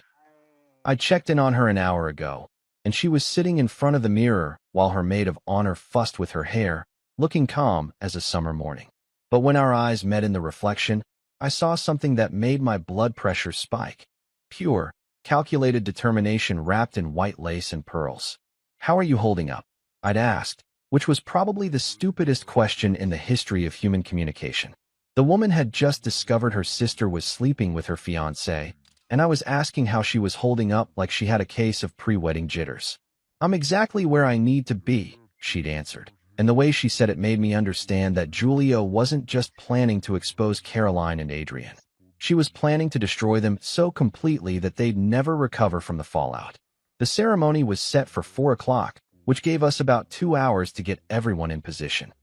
I checked in on her an hour ago, and she was sitting in front of the mirror while her maid of honor fussed with her hair, looking calm as a summer morning. But when our eyes met in the reflection, I saw something that made my blood pressure spike. Pure, calculated determination wrapped in white lace and pearls. How are you holding up? I'd asked, which was probably the stupidest question in the history of human communication. The woman had just discovered her sister was sleeping with her fiancé, and I was asking how she was holding up like she had a case of pre-wedding jitters. I'm exactly where I need to be, she'd answered, and the way she said it made me understand that Julia wasn't just planning to expose Caroline and Adrian. She was planning to destroy them so completely that they'd never recover from the fallout. The ceremony was set for 4 o'clock, which gave us about 2 hours to get everyone in position.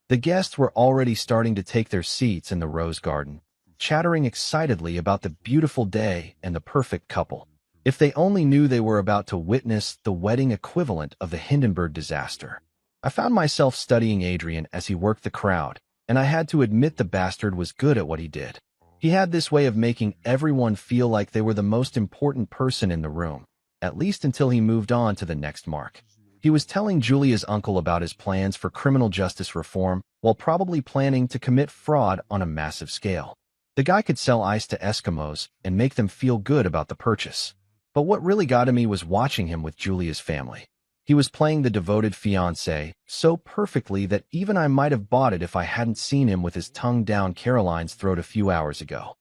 The guests were already starting to take their seats in the rose garden, chattering excitedly about the beautiful day and the perfect couple. If they only knew they were about to witness the wedding equivalent of the Hindenburg disaster. I found myself studying Adrian as he worked the crowd, and I had to admit the bastard was good at what he did. He had this way of making everyone feel like they were the most important person in the room, at least until he moved on to the next mark. He was telling Julia's uncle about his plans for criminal justice reform while probably planning to commit fraud on a massive scale. The guy could sell ice to Eskimos and make them feel good about the purchase. But what really got to me was watching him with Julia's family. He was playing the devoted fiancé so perfectly that even I might have bought it if I hadn't seen him with his tongue down Caroline's throat a few hours ago.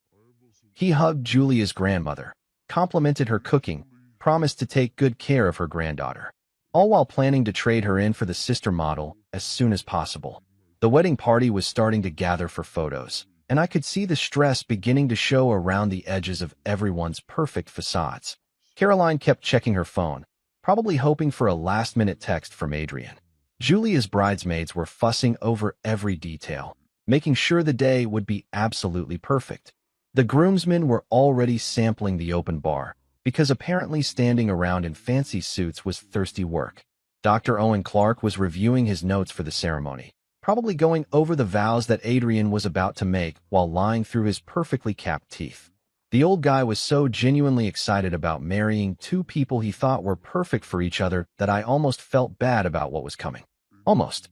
He hugged Julia's grandmother, complimented her cooking, promised to take good care of her granddaughter, all while planning to trade her in for the sister model as soon as possible. The wedding party was starting to gather for photos, and I could see the stress beginning to show around the edges of everyone's perfect facades. Caroline kept checking her phone, probably hoping for a last-minute text from Adrian. Julia's bridesmaids were fussing over every detail, making sure the day would be absolutely perfect. The groomsmen were already sampling the open bar, because apparently standing around in fancy suits was thirsty work. Dr. Owen Clark was reviewing his notes for the ceremony, probably going over the vows that Adrian was about to make while lying through his perfectly capped teeth. The old guy was so genuinely excited about marrying two people he thought were perfect for each other that I almost felt bad about what was coming. Almost.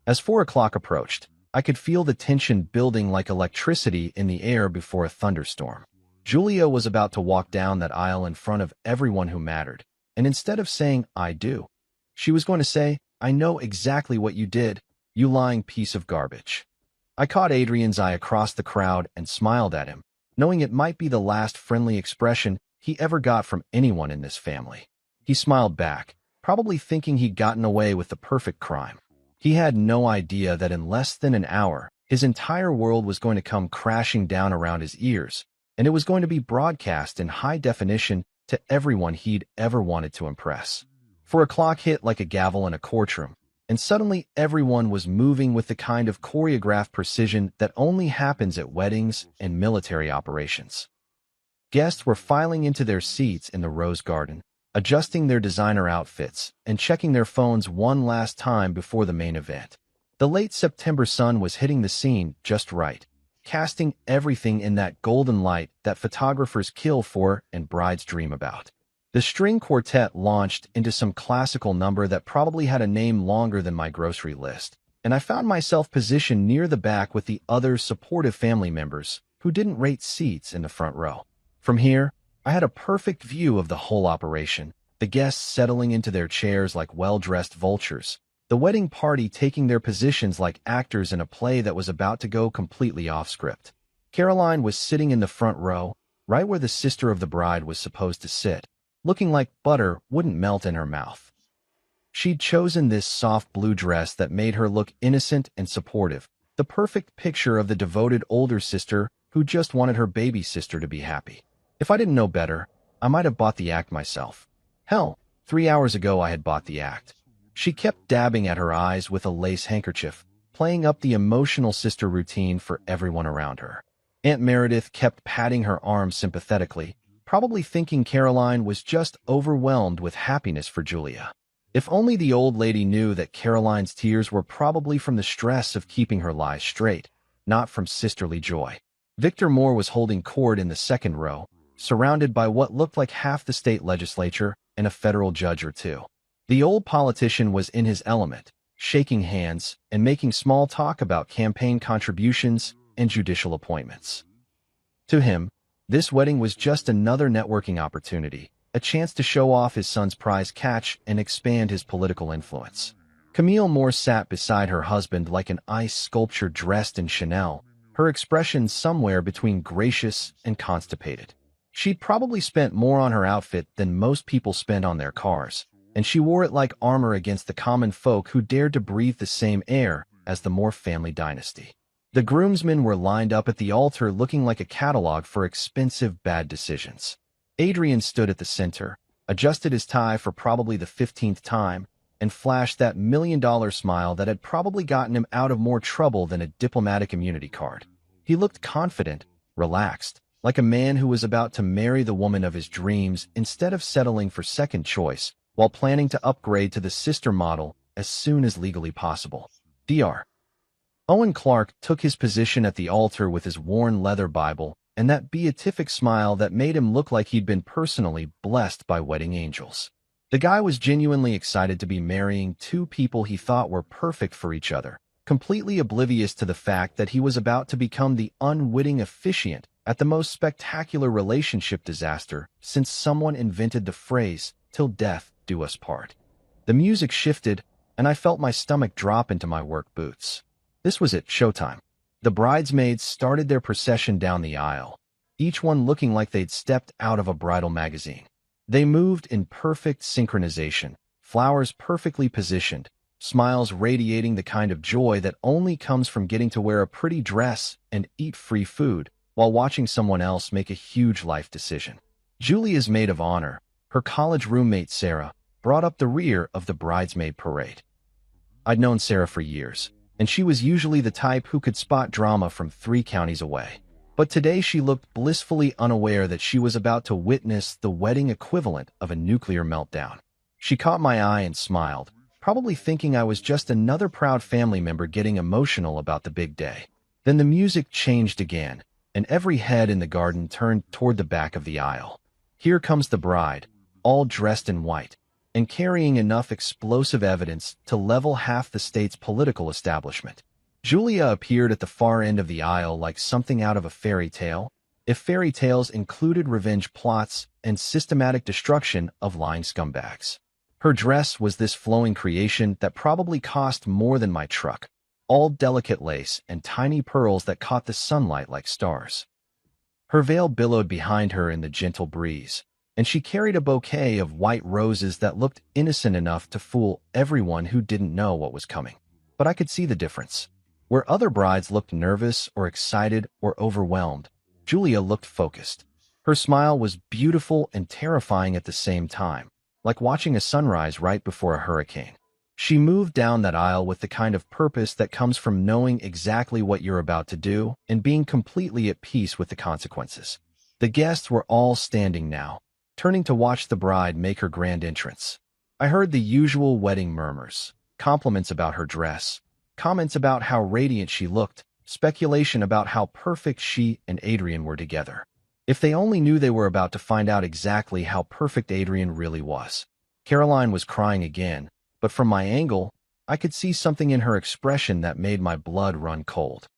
As 4 o'clock approached, I could feel the tension building like electricity in the air before a thunderstorm. Julia was about to walk down that aisle in front of everyone who mattered, and instead of saying, "I do," she was going to say, "I know exactly what you did, you lying piece of garbage." I caught Adrian's eye across the crowd and smiled at him, knowing it might be the last friendly expression he ever got from anyone in this family. He smiled back, probably thinking he'd gotten away with the perfect crime. He had no idea that in less than an hour, his entire world was going to come crashing down around his ears, and it was going to be broadcast in high definition to everyone he'd ever wanted to impress. 4 o'clock hit like a gavel in a courtroom, and suddenly everyone was moving with the kind of choreographed precision that only happens at weddings and military operations. Guests were filing into their seats in the Rose Garden, adjusting their designer outfits and checking their phones one last time before the main event. The late September sun was hitting the scene just right, casting everything in that golden light that photographers kill for and brides dream about. The string quartet launched into some classical number that probably had a name longer than my grocery list, and I found myself positioned near the back with the other supportive family members who didn't rate seats in the front row. From here, I had a perfect view of the whole operation, the guests settling into their chairs like well-dressed vultures, the wedding party taking their positions like actors in a play that was about to go completely off-script. Caroline was sitting in the front row, right where the sister of the bride was supposed to sit, looking like butter wouldn't melt in her mouth. She'd chosen this soft blue dress that made her look innocent and supportive, the perfect picture of the devoted older sister who just wanted her baby sister to be happy. If I didn't know better, I might have bought the act myself. Hell, 3 hours ago I had bought the act. She kept dabbing at her eyes with a lace handkerchief, playing up the emotional sister routine for everyone around her. Aunt Meredith kept patting her arm sympathetically, probably thinking Caroline was just overwhelmed with happiness for Julia. If only the old lady knew that Caroline's tears were probably from the stress of keeping her lies straight, not from sisterly joy. Victor Moore was holding court in the second row, surrounded by what looked like half the state legislature and a federal judge or two. The old politician was in his element, shaking hands and making small talk about campaign contributions and judicial appointments. To him, this wedding was just another networking opportunity, a chance to show off his son's prize catch and expand his political influence. Camille Moore sat beside her husband like an ice sculpture dressed in Chanel, her expression somewhere between gracious and constipated. She'd probably spent more on her outfit than most people spend on their cars, and she wore it like armor against the common folk who dared to breathe the same air as the Moore family dynasty. The groomsmen were lined up at the altar looking like a catalog for expensive bad decisions. Adrian stood at the center, adjusted his tie for probably the 15th time, and flashed that million-dollar smile that had probably gotten him out of more trouble than a diplomatic immunity card. He looked confident, relaxed, like a man who was about to marry the woman of his dreams instead of settling for second choice, while planning to upgrade to the sister model as soon as legally possible. Dr. Owen Clark took his position at the altar with his worn leather Bible and that beatific smile that made him look like he'd been personally blessed by wedding angels. The guy was genuinely excited to be marrying two people he thought were perfect for each other, completely oblivious to the fact that he was about to become the unwitting officiant at the most spectacular relationship disaster since someone invented the phrase, "till death do us part." The music shifted, and I felt my stomach drop into my work boots. This was it, showtime. The bridesmaids started their procession down the aisle, each one looking like they'd stepped out of a bridal magazine. They moved in perfect synchronization, flowers perfectly positioned, smiles radiating the kind of joy that only comes from getting to wear a pretty dress and eat free food while watching someone else make a huge life decision. Julia's maid of honor, her college roommate Sarah, brought up the rear of the bridesmaid parade. I'd known Sarah for years, and she was usually the type who could spot drama from 3 counties away. But today she looked blissfully unaware that she was about to witness the wedding equivalent of a nuclear meltdown. She caught my eye and smiled, probably thinking I was just another proud family member getting emotional about the big day. Then the music changed again, and every head in the garden turned toward the back of the aisle. Here comes the bride, all dressed in white, and carrying enough explosive evidence to level half the state's political establishment. Julia appeared at the far end of the aisle like something out of a fairy tale, if fairy tales included revenge plots and systematic destruction of lying scumbags. Her dress was this flowing creation that probably cost more than my truck, all delicate lace and tiny pearls that caught the sunlight like stars. Her veil billowed behind her in the gentle breeze, and she carried a bouquet of white roses that looked innocent enough to fool everyone who didn't know what was coming. But I could see the difference. Where other brides looked nervous or excited or overwhelmed, Julia looked focused. Her smile was beautiful and terrifying at the same time, like watching a sunrise right before a hurricane. She moved down that aisle with the kind of purpose that comes from knowing exactly what you're about to do and being completely at peace with the consequences. The guests were all standing now, turning to watch the bride make her grand entrance. I heard the usual wedding murmurs, compliments about her dress, comments about how radiant she looked, speculation about how perfect she and Adrian were together. If they only knew they were about to find out exactly how perfect Adrian really was. Caroline was crying again, but from my angle, I could see something in her expression that made my blood run cold.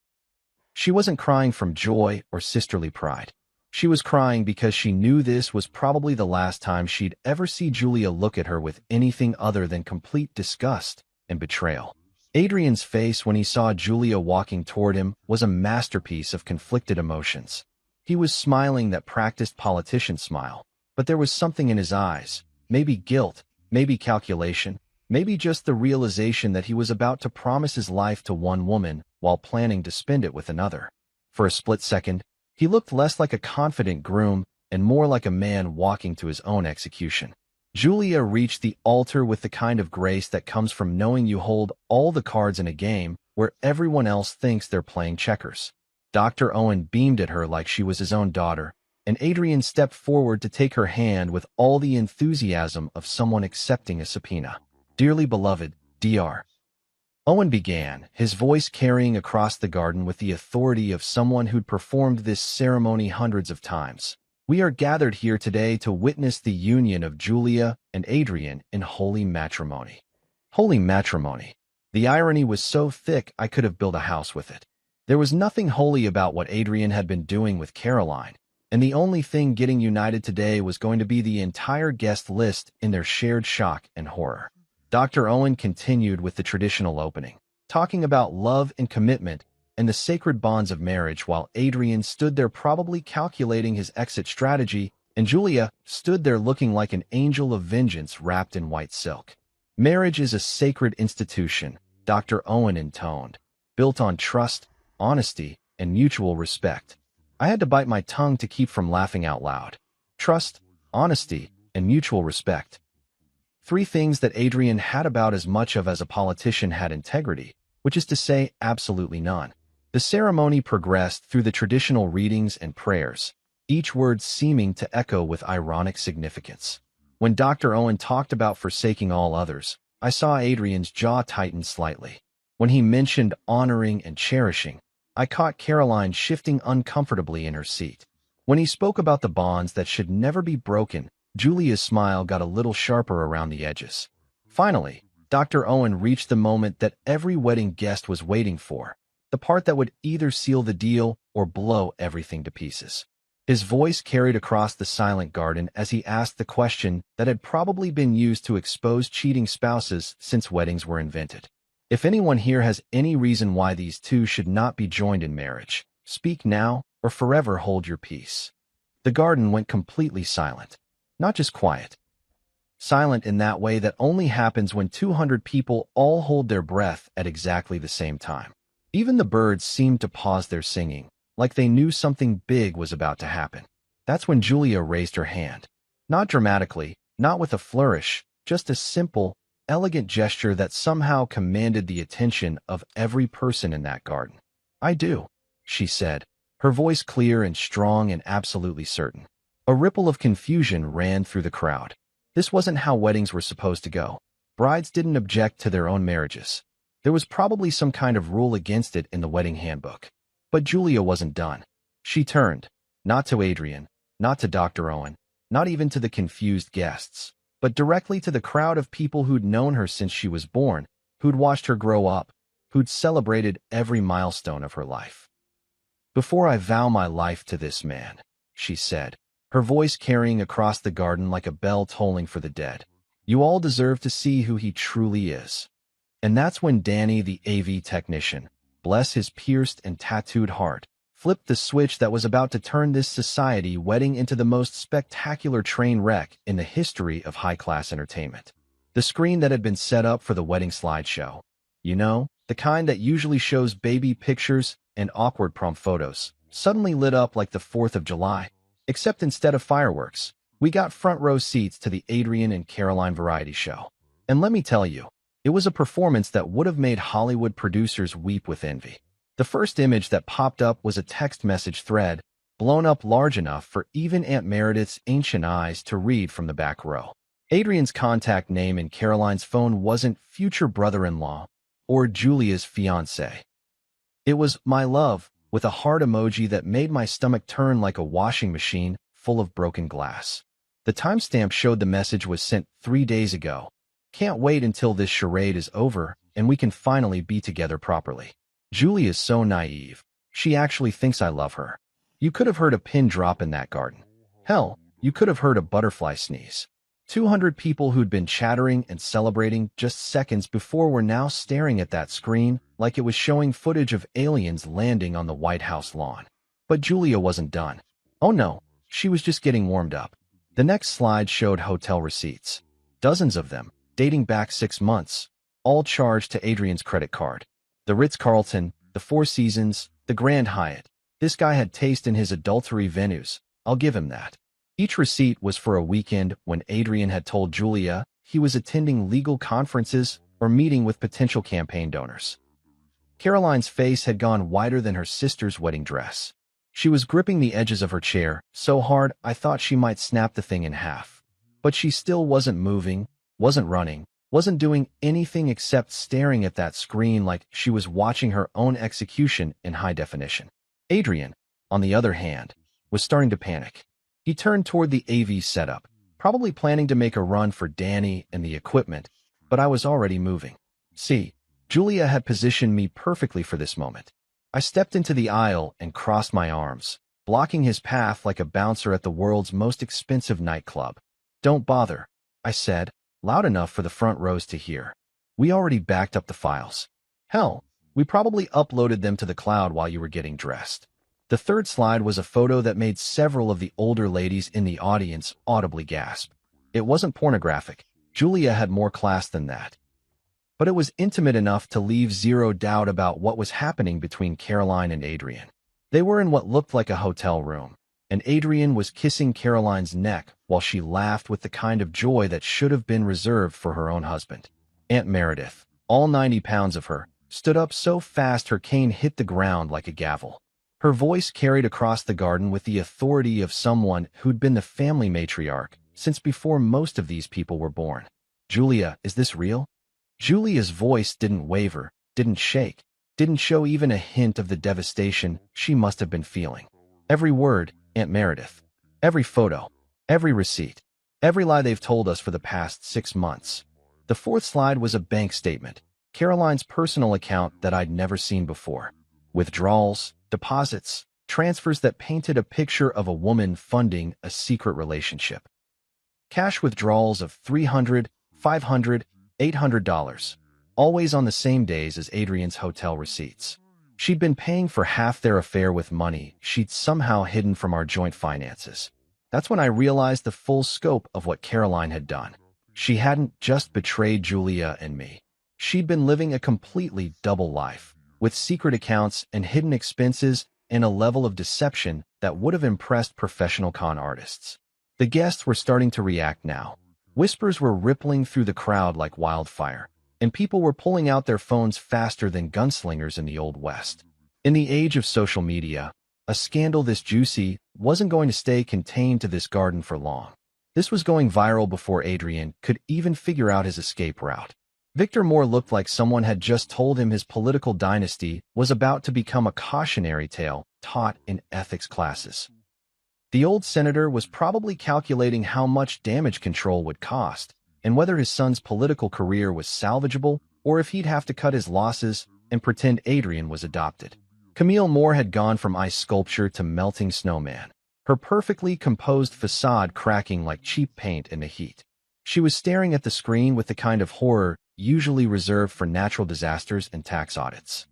She wasn't crying from joy or sisterly pride. She was crying because she knew this was probably the last time she'd ever see Julia look at her with anything other than complete disgust and betrayal. Adrian's face when he saw Julia walking toward him was a masterpiece of conflicted emotions. He was smiling that practiced politician smile, but there was something in his eyes, maybe guilt, maybe calculation, maybe just the realization that he was about to promise his life to one woman while planning to spend it with another. For a split second, he looked less like a confident groom and more like a man walking to his own execution. Julia reached the altar with the kind of grace that comes from knowing you hold all the cards in a game where everyone else thinks they're playing checkers. Dr. Owen beamed at her like she was his own daughter, and Adrian stepped forward to take her hand with all the enthusiasm of someone accepting a subpoena. "Dearly beloved, Dr. Owen began, his voice carrying across the garden with the authority of someone who'd performed this ceremony hundreds of times. "We are gathered here today to witness the union of Julia and Adrian in holy matrimony." Holy matrimony. The irony was so thick I could have built a house with it. There was nothing holy about what Adrian had been doing with Caroline, and the only thing getting united today was going to be the entire guest list in their shared shock and horror. Dr. Owen continued with the traditional opening, talking about love and commitment and the sacred bonds of marriage while Adrian stood there probably calculating his exit strategy, and Julia stood there looking like an angel of vengeance wrapped in white silk. "Marriage is a sacred institution," Dr. Owen intoned, "built on trust, honesty, and mutual respect." I had to bite my tongue to keep from laughing out loud. Trust, honesty, and mutual respect. 3 things that Adrian had about as much of as a politician had integrity, which is to say absolutely none. The ceremony progressed through the traditional readings and prayers, each word seeming to echo with ironic significance. When Dr. Owen talked about forsaking all others, I saw Adrian's jaw tighten slightly. When he mentioned honoring and cherishing, I caught Caroline shifting uncomfortably in her seat. When he spoke about the bonds that should never be broken, Julia's smile got a little sharper around the edges. Finally, Dr. Owen reached the moment that every wedding guest was waiting for, the part that would either seal the deal or blow everything to pieces. His voice carried across the silent garden as he asked the question that had probably been used to expose cheating spouses since weddings were invented. If anyone here has any reason why these two should not be joined in marriage, speak now or forever hold your peace. The garden went completely silent. Not just quiet. Silent in that way that only happens when 200 people all hold their breath at exactly the same time. Even the birds seemed to pause their singing, like they knew something big was about to happen. That's when Julia raised her hand. Not dramatically, not with a flourish, just a simple, elegant gesture that somehow commanded the attention of every person in that garden. "I do," she said, her voice clear and strong and absolutely certain. A ripple of confusion ran through the crowd. This wasn't how weddings were supposed to go. Brides didn't object to their own marriages. There was probably some kind of rule against it in the wedding handbook. But Julia wasn't done. She turned, not to Adrian, not to Dr. Owen, not even to the confused guests, but directly to the crowd of people who'd known her since she was born, who'd watched her grow up, who'd celebrated every milestone of her life. "Before I vow my life to this man," she said, her voice carrying across the garden like a bell tolling for the dead, "you all deserve to see who he truly is." And that's when Danny, the AV technician, bless his pierced and tattooed heart, flipped the switch that was about to turn this society wedding into the most spectacular train wreck in the history of high-class entertainment. The screen that had been set up for the wedding slideshow, you know, the kind that usually shows baby pictures and awkward prom photos, suddenly lit up like the 4th of July. Except instead of fireworks, we got front row seats to the Adrian and Caroline variety show. And let me tell you, it was a performance that would have made Hollywood producers weep with envy. The first image that popped up was a text message thread, blown up large enough for even Aunt Meredith's ancient eyes to read from the back row. Adrian's contact name in Caroline's phone wasn't future brother-in-law or Julia's fiancé. It was "my love," with a heart emoji that made my stomach turn like a washing machine full of broken glass. The timestamp showed the message was sent 3 days ago. "Can't wait until this charade is over and we can finally be together properly." Julia's so naive. She actually thinks I love her. You could have heard a pin drop in that garden. Hell, you could have heard a butterfly sneeze. 200 people who'd been chattering and celebrating just seconds before were now staring at that screen like it was showing footage of aliens landing on the White House lawn. But Julia wasn't done. Oh no, she was just getting warmed up. The next slide showed hotel receipts. Dozens of them, dating back 6 months, all charged to Adrian's credit card. The Ritz-Carlton, the Four Seasons, the Grand Hyatt. This guy had taste in his adultery venues, I'll give him that. Each receipt was for a weekend when Adrian had told Julia he was attending legal conferences or meeting with potential campaign donors. Caroline's face had gone whiter than her sister's wedding dress. She was gripping the edges of her chair so hard I thought she might snap the thing in half. But she still wasn't moving, wasn't running, wasn't doing anything except staring at that screen like she was watching her own execution in high definition. Adrian, on the other hand, was starting to panic. He turned toward the AV setup, probably planning to make a run for Danny and the equipment, but I was already moving. See, Julia had positioned me perfectly for this moment. I stepped into the aisle and crossed my arms, blocking his path like a bouncer at the world's most expensive nightclub. "Don't bother," I said, loud enough for the front rows to hear. "We already backed up the files. Hell, we probably uploaded them to the cloud while you were getting dressed." The third slide was a photo that made several of the older ladies in the audience audibly gasp. It wasn't pornographic. Julia had more class than that. But it was intimate enough to leave zero doubt about what was happening between Caroline and Adrian. They were in what looked like a hotel room, and Adrian was kissing Caroline's neck while she laughed with the kind of joy that should have been reserved for her own husband. Aunt Meredith, all 90 pounds of her, stood up so fast her cane hit the ground like a gavel. Her voice carried across the garden with the authority of someone who'd been the family matriarch since before most of these people were born. "Julia, is this real?" Julia's voice didn't waver, didn't shake, didn't show even a hint of the devastation she must have been feeling. "Every word, Aunt Meredith. Every photo. Every receipt. Every lie they've told us for the past 6 months. The fourth slide was a bank statement, Caroline's personal account that I'd never seen before. Withdrawals, deposits, transfers that painted a picture of a woman funding a secret relationship. Cash withdrawals of $300, $500, $800, always on the same days as Adrian's hotel receipts. She'd been paying for half their affair with money she'd somehow hidden from our joint finances. That's when I realized the full scope of what Caroline had done. She hadn't just betrayed Julia and me. She'd been living a completely double life, with secret accounts and hidden expenses and a level of deception that would have impressed professional con artists. The guests were starting to react now. Whispers were rippling through the crowd like wildfire, and people were pulling out their phones faster than gunslingers in the Old West. In the age of social media, a scandal this juicy wasn't going to stay contained to this garden for long. This was going viral before Adrian could even figure out his escape route. Victor Moore looked like someone had just told him his political dynasty was about to become a cautionary tale taught in ethics classes. The old senator was probably calculating how much damage control would cost and whether his son's political career was salvageable or if he'd have to cut his losses and pretend Adrian was adopted. Camille Moore had gone from ice sculpture to melting snowman, her perfectly composed facade cracking like cheap paint in the heat. She was staring at the screen with the kind of horror usually reserved for natural disasters and tax audits.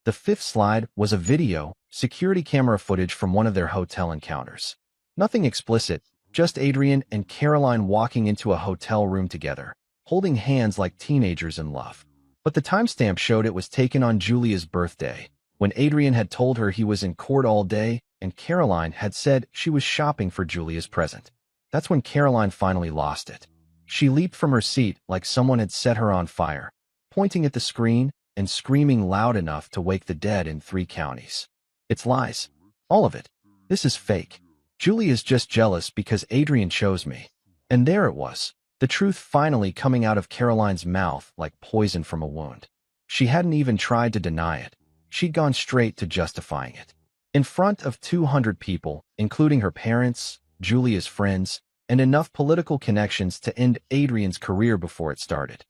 The fifth slide was a video, security camera footage from one of their hotel encounters. Nothing explicit, just Adrian and Caroline walking into a hotel room together, holding hands like teenagers in love. But the timestamp showed it was taken on Julia's birthday, when Adrian had told her he was in court all day and Caroline had said she was shopping for Julia's present. That's when Caroline finally lost it. She leaped from her seat like someone had set her on fire, pointing at the screen and screaming loud enough to wake the dead in 3 counties. It's lies. All of it. This is fake. Julia's just jealous because Adrian chose me. And there it was, the truth finally coming out of Caroline's mouth like poison from a wound. She hadn't even tried to deny it. She'd gone straight to justifying it. In front of 200 people, including her parents, Julia's friends, and enough political connections to end Adrian's career before it started.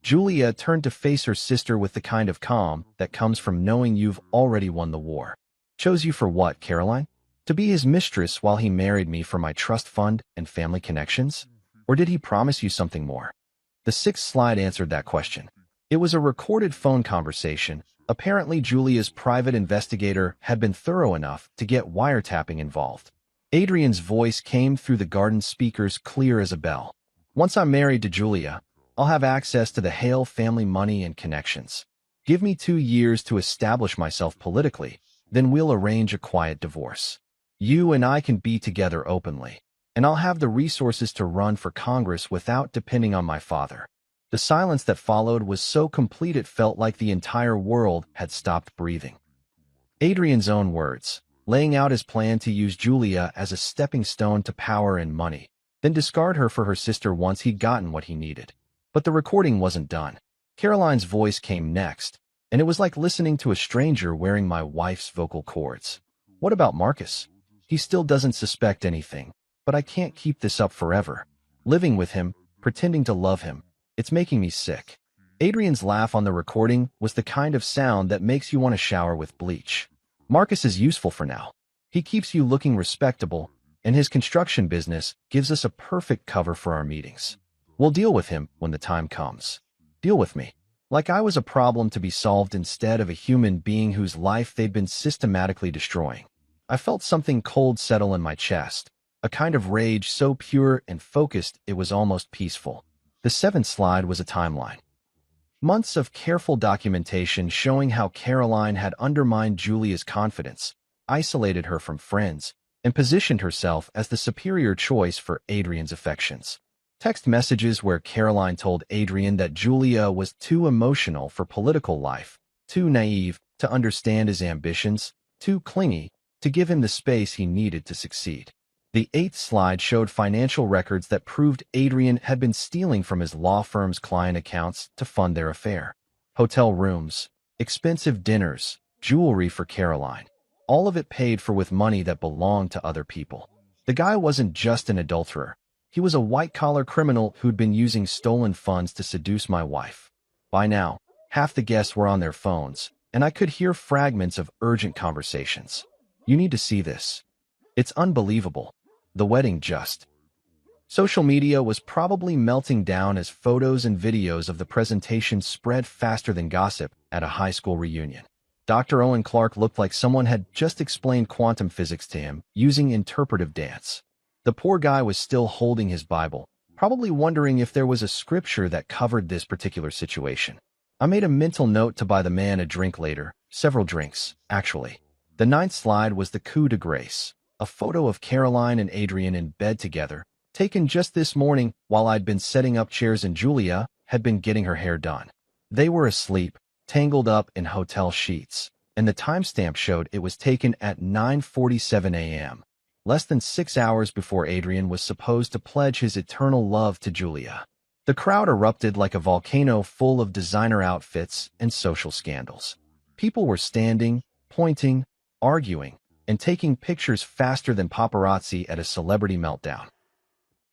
Julia turned to face her sister with the kind of calm that comes from knowing you've already won the war. Chose you for what, Caroline? To be his mistress while he married me for my trust fund and family connections? Or did he promise you something more? The sixth slide answered that question. It was a recorded phone conversation. Apparently, Julia's private investigator had been thorough enough to get wiretapping involved. Adrian's voice came through the garden speakers clear as a bell. Once I'm married to Julia, I'll have access to the Hale family money and connections. Give me 2 years to establish myself politically, then we'll arrange a quiet divorce. You and I can be together openly, and I'll have the resources to run for Congress without depending on my father. The silence that followed was so complete it felt like the entire world had stopped breathing. Adrian's own words, laying out his plan to use Julia as a stepping stone to power and money, then discard her for her sister once he'd gotten what he needed. But the recording wasn't done. Caroline's voice came next, and it was like listening to a stranger wearing my wife's vocal cords. What about Marcus? He still doesn't suspect anything, but I can't keep this up forever. Living with him, pretending to love him, it's making me sick. Adrian's laugh on the recording was the kind of sound that makes you want to shower with bleach. Marcus is useful for now. He keeps you looking respectable, and his construction business gives us a perfect cover for our meetings. We'll deal with him when the time comes. Deal with me. Like I was a problem to be solved instead of a human being whose life they'd been systematically destroying. I felt something cold settle in my chest, a kind of rage so pure and focused it was almost peaceful. The seventh slide was a timeline. Months of careful documentation showing how Caroline had undermined Julia's confidence, isolated her from friends, and positioned herself as the superior choice for Adrian's affections. Text messages where Caroline told Adrian that Julia was too emotional for political life, too naive to understand his ambitions, too clingy to give him the space he needed to succeed. The eighth slide showed financial records that proved Adrian had been stealing from his law firm's client accounts to fund their affair. Hotel rooms, expensive dinners, jewelry for Caroline. All of it paid for with money that belonged to other people. The guy wasn't just an adulterer. He was a white-collar criminal who'd been using stolen funds to seduce my wife. By now, half the guests were on their phones, and I could hear fragments of urgent conversations. You need to see this. It's unbelievable. The wedding just. Social media was probably melting down as photos and videos of the presentation spread faster than gossip at a high school reunion. Dr. Owen Clark looked like someone had just explained quantum physics to him using interpretive dance. The poor guy was still holding his Bible, probably wondering if there was a scripture that covered this particular situation. I made a mental note to buy the man a drink later, several drinks, actually. The ninth slide was the coup de grace, a photo of Caroline and Adrian in bed together, taken just this morning while I'd been setting up chairs and Julia had been getting her hair done. They were asleep, tangled up in hotel sheets, and the timestamp showed it was taken at 9:47 a.m., less than 6 hours before Adrian was supposed to pledge his eternal love to Julia. The crowd erupted like a volcano full of designer outfits and social scandals. People were standing, pointing, arguing, and taking pictures faster than paparazzi at a celebrity meltdown.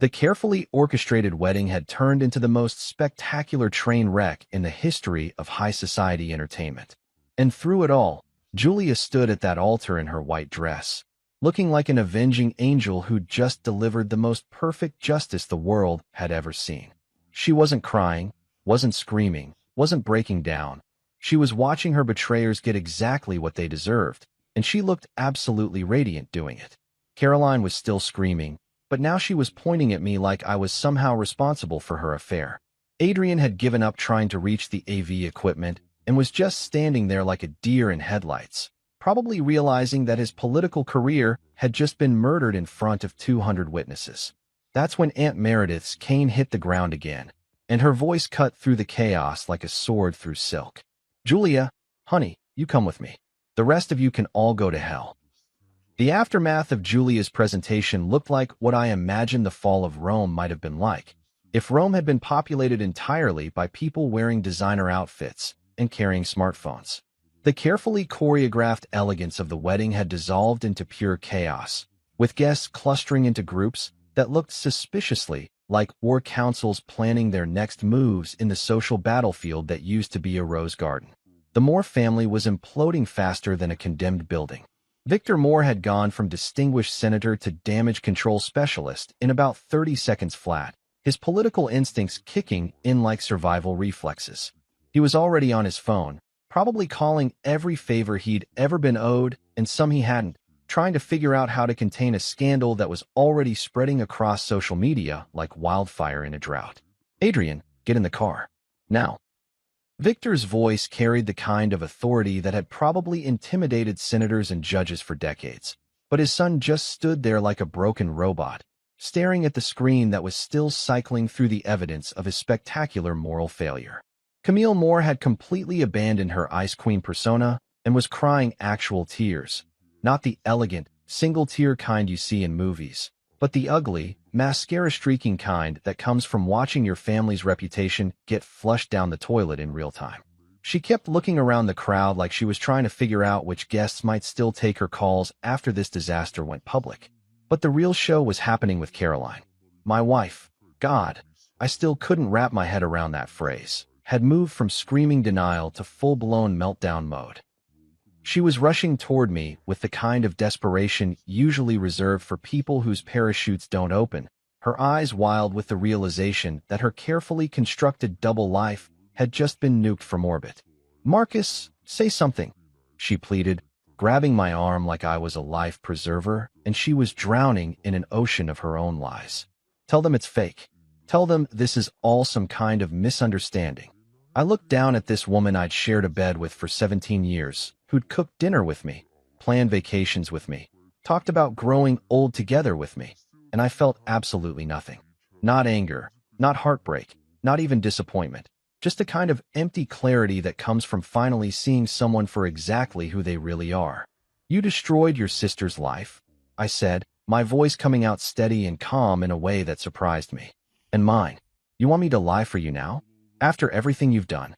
The carefully orchestrated wedding had turned into the most spectacular train wreck in the history of high society entertainment. And through it all, Julia stood at that altar in her white dress, looking like an avenging angel who'd just delivered the most perfect justice the world had ever seen. She wasn't crying, wasn't screaming, wasn't breaking down. She was watching her betrayers get exactly what they deserved, and she looked absolutely radiant doing it. Caroline was still screaming, but now she was pointing at me like I was somehow responsible for her affair. Adrian had given up trying to reach the AV equipment and was just standing there like a deer in headlights, probably realizing that his political career had just been murdered in front of 200 witnesses. That's when Aunt Meredith's cane hit the ground again, and her voice cut through the chaos like a sword through silk. "Julia, honey, you come with me. The rest of you can all go to hell." The aftermath of Julia's presentation looked like what I imagined the fall of Rome might have been like, if Rome had been populated entirely by people wearing designer outfits and carrying smartphones. The carefully choreographed elegance of the wedding had dissolved into pure chaos, with guests clustering into groups that looked suspiciously like war councils planning their next moves in the social battlefield that used to be a rose garden. The Moore family was imploding faster than a condemned building. Victor Moore had gone from distinguished senator to damage control specialist in about 30 seconds flat, his political instincts kicking in like survival reflexes. He was already on his phone, probably calling every favor he'd ever been owed and some he hadn't, trying to figure out how to contain a scandal that was already spreading across social media like wildfire in a drought. "Adrian, get in the car. Now." Victor's voice carried the kind of authority that had probably intimidated senators and judges for decades, but his son just stood there like a broken robot, staring at the screen that was still cycling through the evidence of his spectacular moral failure. Camille Moore had completely abandoned her Ice Queen persona and was crying actual tears, not the elegant, single-tear kind you see in movies, but the ugly, mascara-streaking kind that comes from watching your family's reputation get flushed down the toilet in real time. She kept looking around the crowd like she was trying to figure out which guests might still take her calls after this disaster went public. But the real show was happening with Caroline. My wife, God, I still couldn't wrap my head around that phrase, had moved from screaming denial to full-blown meltdown mode. She was rushing toward me with the kind of desperation usually reserved for people whose parachutes don't open, her eyes wild with the realization that her carefully constructed double life had just been nuked from orbit. "Marcus, say something," she pleaded, grabbing my arm like I was a life preserver, and she was drowning in an ocean of her own lies. "Tell them it's fake. Tell them this is all some kind of misunderstanding." I looked down at this woman I'd shared a bed with for 17 years, who'd cooked dinner with me, planned vacations with me, talked about growing old together with me, and I felt absolutely nothing. Not anger, not heartbreak, not even disappointment, just a kind of empty clarity that comes from finally seeing someone for exactly who they really are. "You destroyed your sister's life," I said, my voice coming out steady and calm in a way that surprised me. "And mine. You want me to lie for you now? After everything you've done?"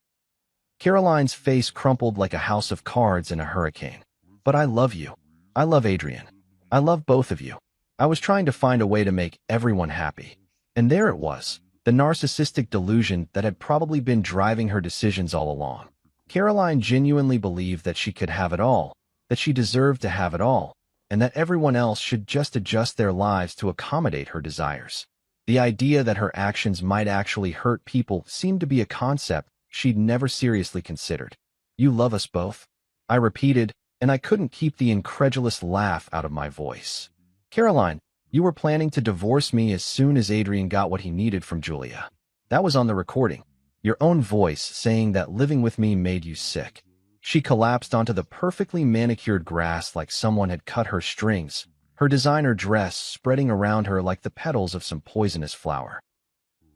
Caroline's face crumpled like a house of cards in a hurricane. "But I love you. I love Adrian. I love both of you. I was trying to find a way to make everyone happy. And there it was, the narcissistic delusion that had probably been driving her decisions all along. Caroline genuinely believed that she could have it all, that she deserved to have it all, and that everyone else should just adjust their lives to accommodate her desires. The idea that her actions might actually hurt people seemed to be a concept she'd never seriously considered. "You love us both?" I repeated, and I couldn't keep the incredulous laugh out of my voice. "Caroline, you were planning to divorce me as soon as Adrian got what he needed from Julia. That was on the recording. Your own voice saying that living with me made you sick." She collapsed onto the perfectly manicured grass like someone had cut her strings, her designer dress spreading around her like the petals of some poisonous flower.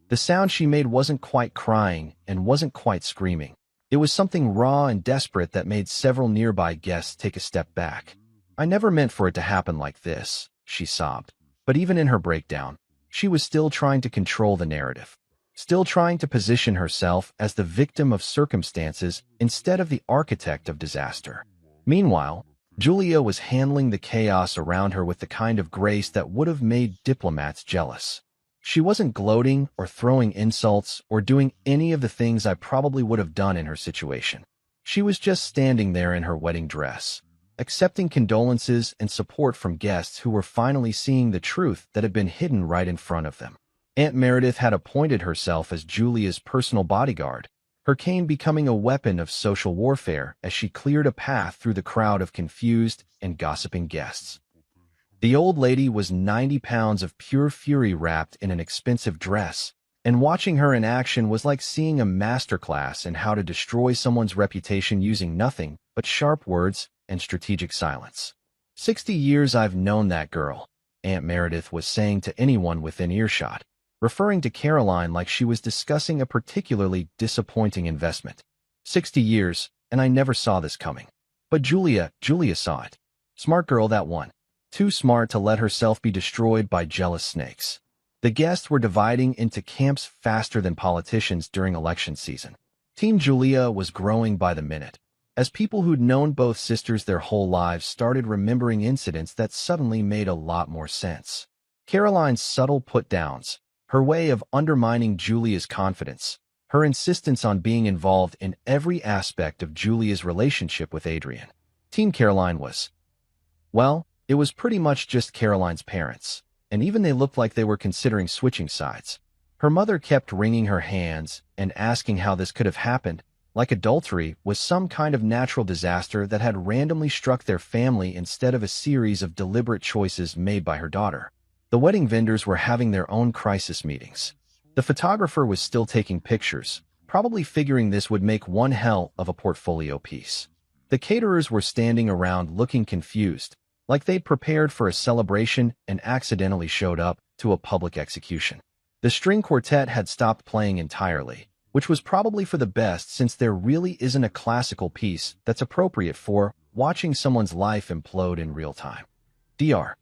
The sound she made wasn't quite crying and wasn't quite screaming. It was something raw and desperate that made several nearby guests take a step back. "I never meant for it to happen like this," she sobbed. But even in her breakdown, she was still trying to control the narrative, still trying to position herself as the victim of circumstances instead of the architect of disaster. Meanwhile, Julia was handling the chaos around her with the kind of grace that would have made diplomats jealous. She wasn't gloating or throwing insults or doing any of the things I probably would have done in her situation. She was just standing there in her wedding dress, accepting condolences and support from guests who were finally seeing the truth that had been hidden right in front of them. Aunt Meredith had appointed herself as Julia's personal bodyguard, her cane becoming a weapon of social warfare as she cleared a path through the crowd of confused and gossiping guests. The old lady was 90 pounds of pure fury wrapped in an expensive dress, and watching her in action was like seeing a masterclass in how to destroy someone's reputation using nothing but sharp words and strategic silence. 60 years I've known that girl," Aunt Meredith was saying to anyone within earshot, referring to Caroline like she was discussing a particularly disappointing investment. 60 years, and I never saw this coming. But Julia saw it. Smart girl, that one. Too smart to let herself be destroyed by jealous snakes. The guests were dividing into camps faster than politicians during election season. Team Julia was growing by the minute, as people who'd known both sisters their whole lives started remembering incidents that suddenly made a lot more sense. Caroline's subtle put-downs, her way of undermining Julia's confidence, her insistence on being involved in every aspect of Julia's relationship with Adrian. Team Caroline was, well, it was pretty much just Caroline's parents, and even they looked like they were considering switching sides. Her mother kept wringing her hands and asking how this could have happened, like adultery was some kind of natural disaster that had randomly struck their family instead of a series of deliberate choices made by her daughter. The wedding vendors were having their own crisis meetings. The photographer was still taking pictures, probably figuring this would make one hell of a portfolio piece. The caterers were standing around looking confused, like they'd prepared for a celebration and accidentally showed up to a public execution. The string quartet had stopped playing entirely, which was probably for the best since there really isn't a classical piece that's appropriate for watching someone's life implode in real time. Dr.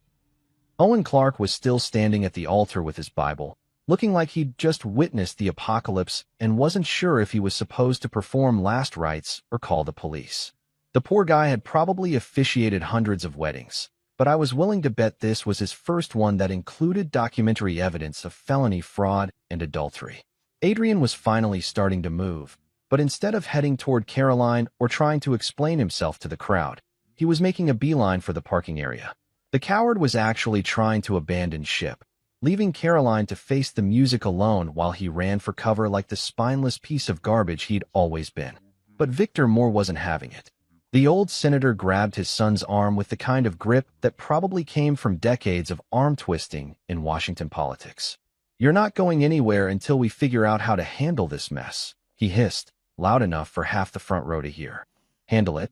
Owen Clark was still standing at the altar with his Bible, looking like he'd just witnessed the apocalypse and wasn't sure if he was supposed to perform last rites or call the police. The poor guy had probably officiated hundreds of weddings, but I was willing to bet this was his first one that included documentary evidence of felony fraud and adultery. Adrian was finally starting to move, but instead of heading toward Caroline or trying to explain himself to the crowd, he was making a beeline for the parking area. The coward was actually trying to abandon ship, leaving Caroline to face the music alone while he ran for cover like the spineless piece of garbage he'd always been. But Victor Moore wasn't having it. The old senator grabbed his son's arm with the kind of grip that probably came from decades of arm twisting in Washington politics. "You're not going anywhere until we figure out how to handle this mess," he hissed, loud enough for half the front row to hear. "Handle it?"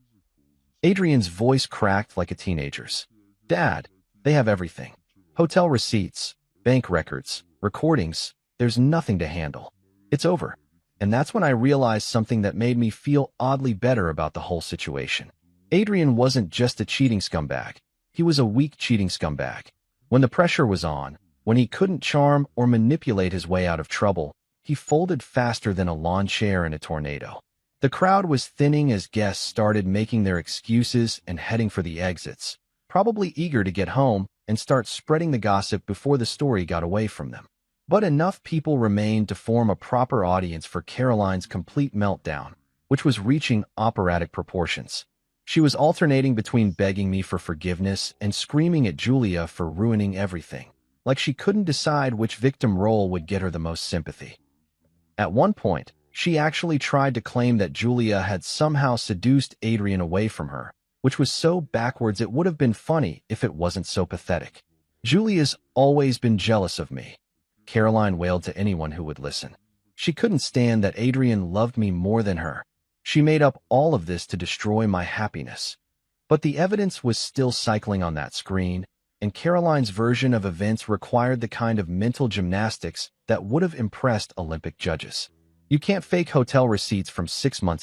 Adrian's voice cracked like a teenager's. "Dad, they have everything. Hotel receipts, bank records, recordings. There's nothing to handle. It's over." And that's when I realized something that made me feel oddly better about the whole situation. Adrian wasn't just a cheating scumbag. He was a weak cheating scumbag. When the pressure was on, when he couldn't charm or manipulate his way out of trouble, he folded faster than a lawn chair in a tornado. The crowd was thinning as guests started making their excuses and heading for the exits, probably eager to get home and start spreading the gossip before the story got away from them. But enough people remained to form a proper audience for Caroline's complete meltdown, which was reaching operatic proportions. She was alternating between begging me for forgiveness and screaming at Julia for ruining everything, like she couldn't decide which victim role would get her the most sympathy. At one point, she actually tried to claim that Julia had somehow seduced Adrian away from her, which was so backwards it would have been funny if it wasn't so pathetic. Julia's always been jealous of me, Caroline wailed to anyone who would listen. She couldn't stand that Adrian loved me more than her. She made up all of this to destroy my happiness. But the evidence was still cycling on that screen, and Caroline's version of events required the kind of mental gymnastics that would have impressed Olympic judges. You can't fake hotel receipts from 6 months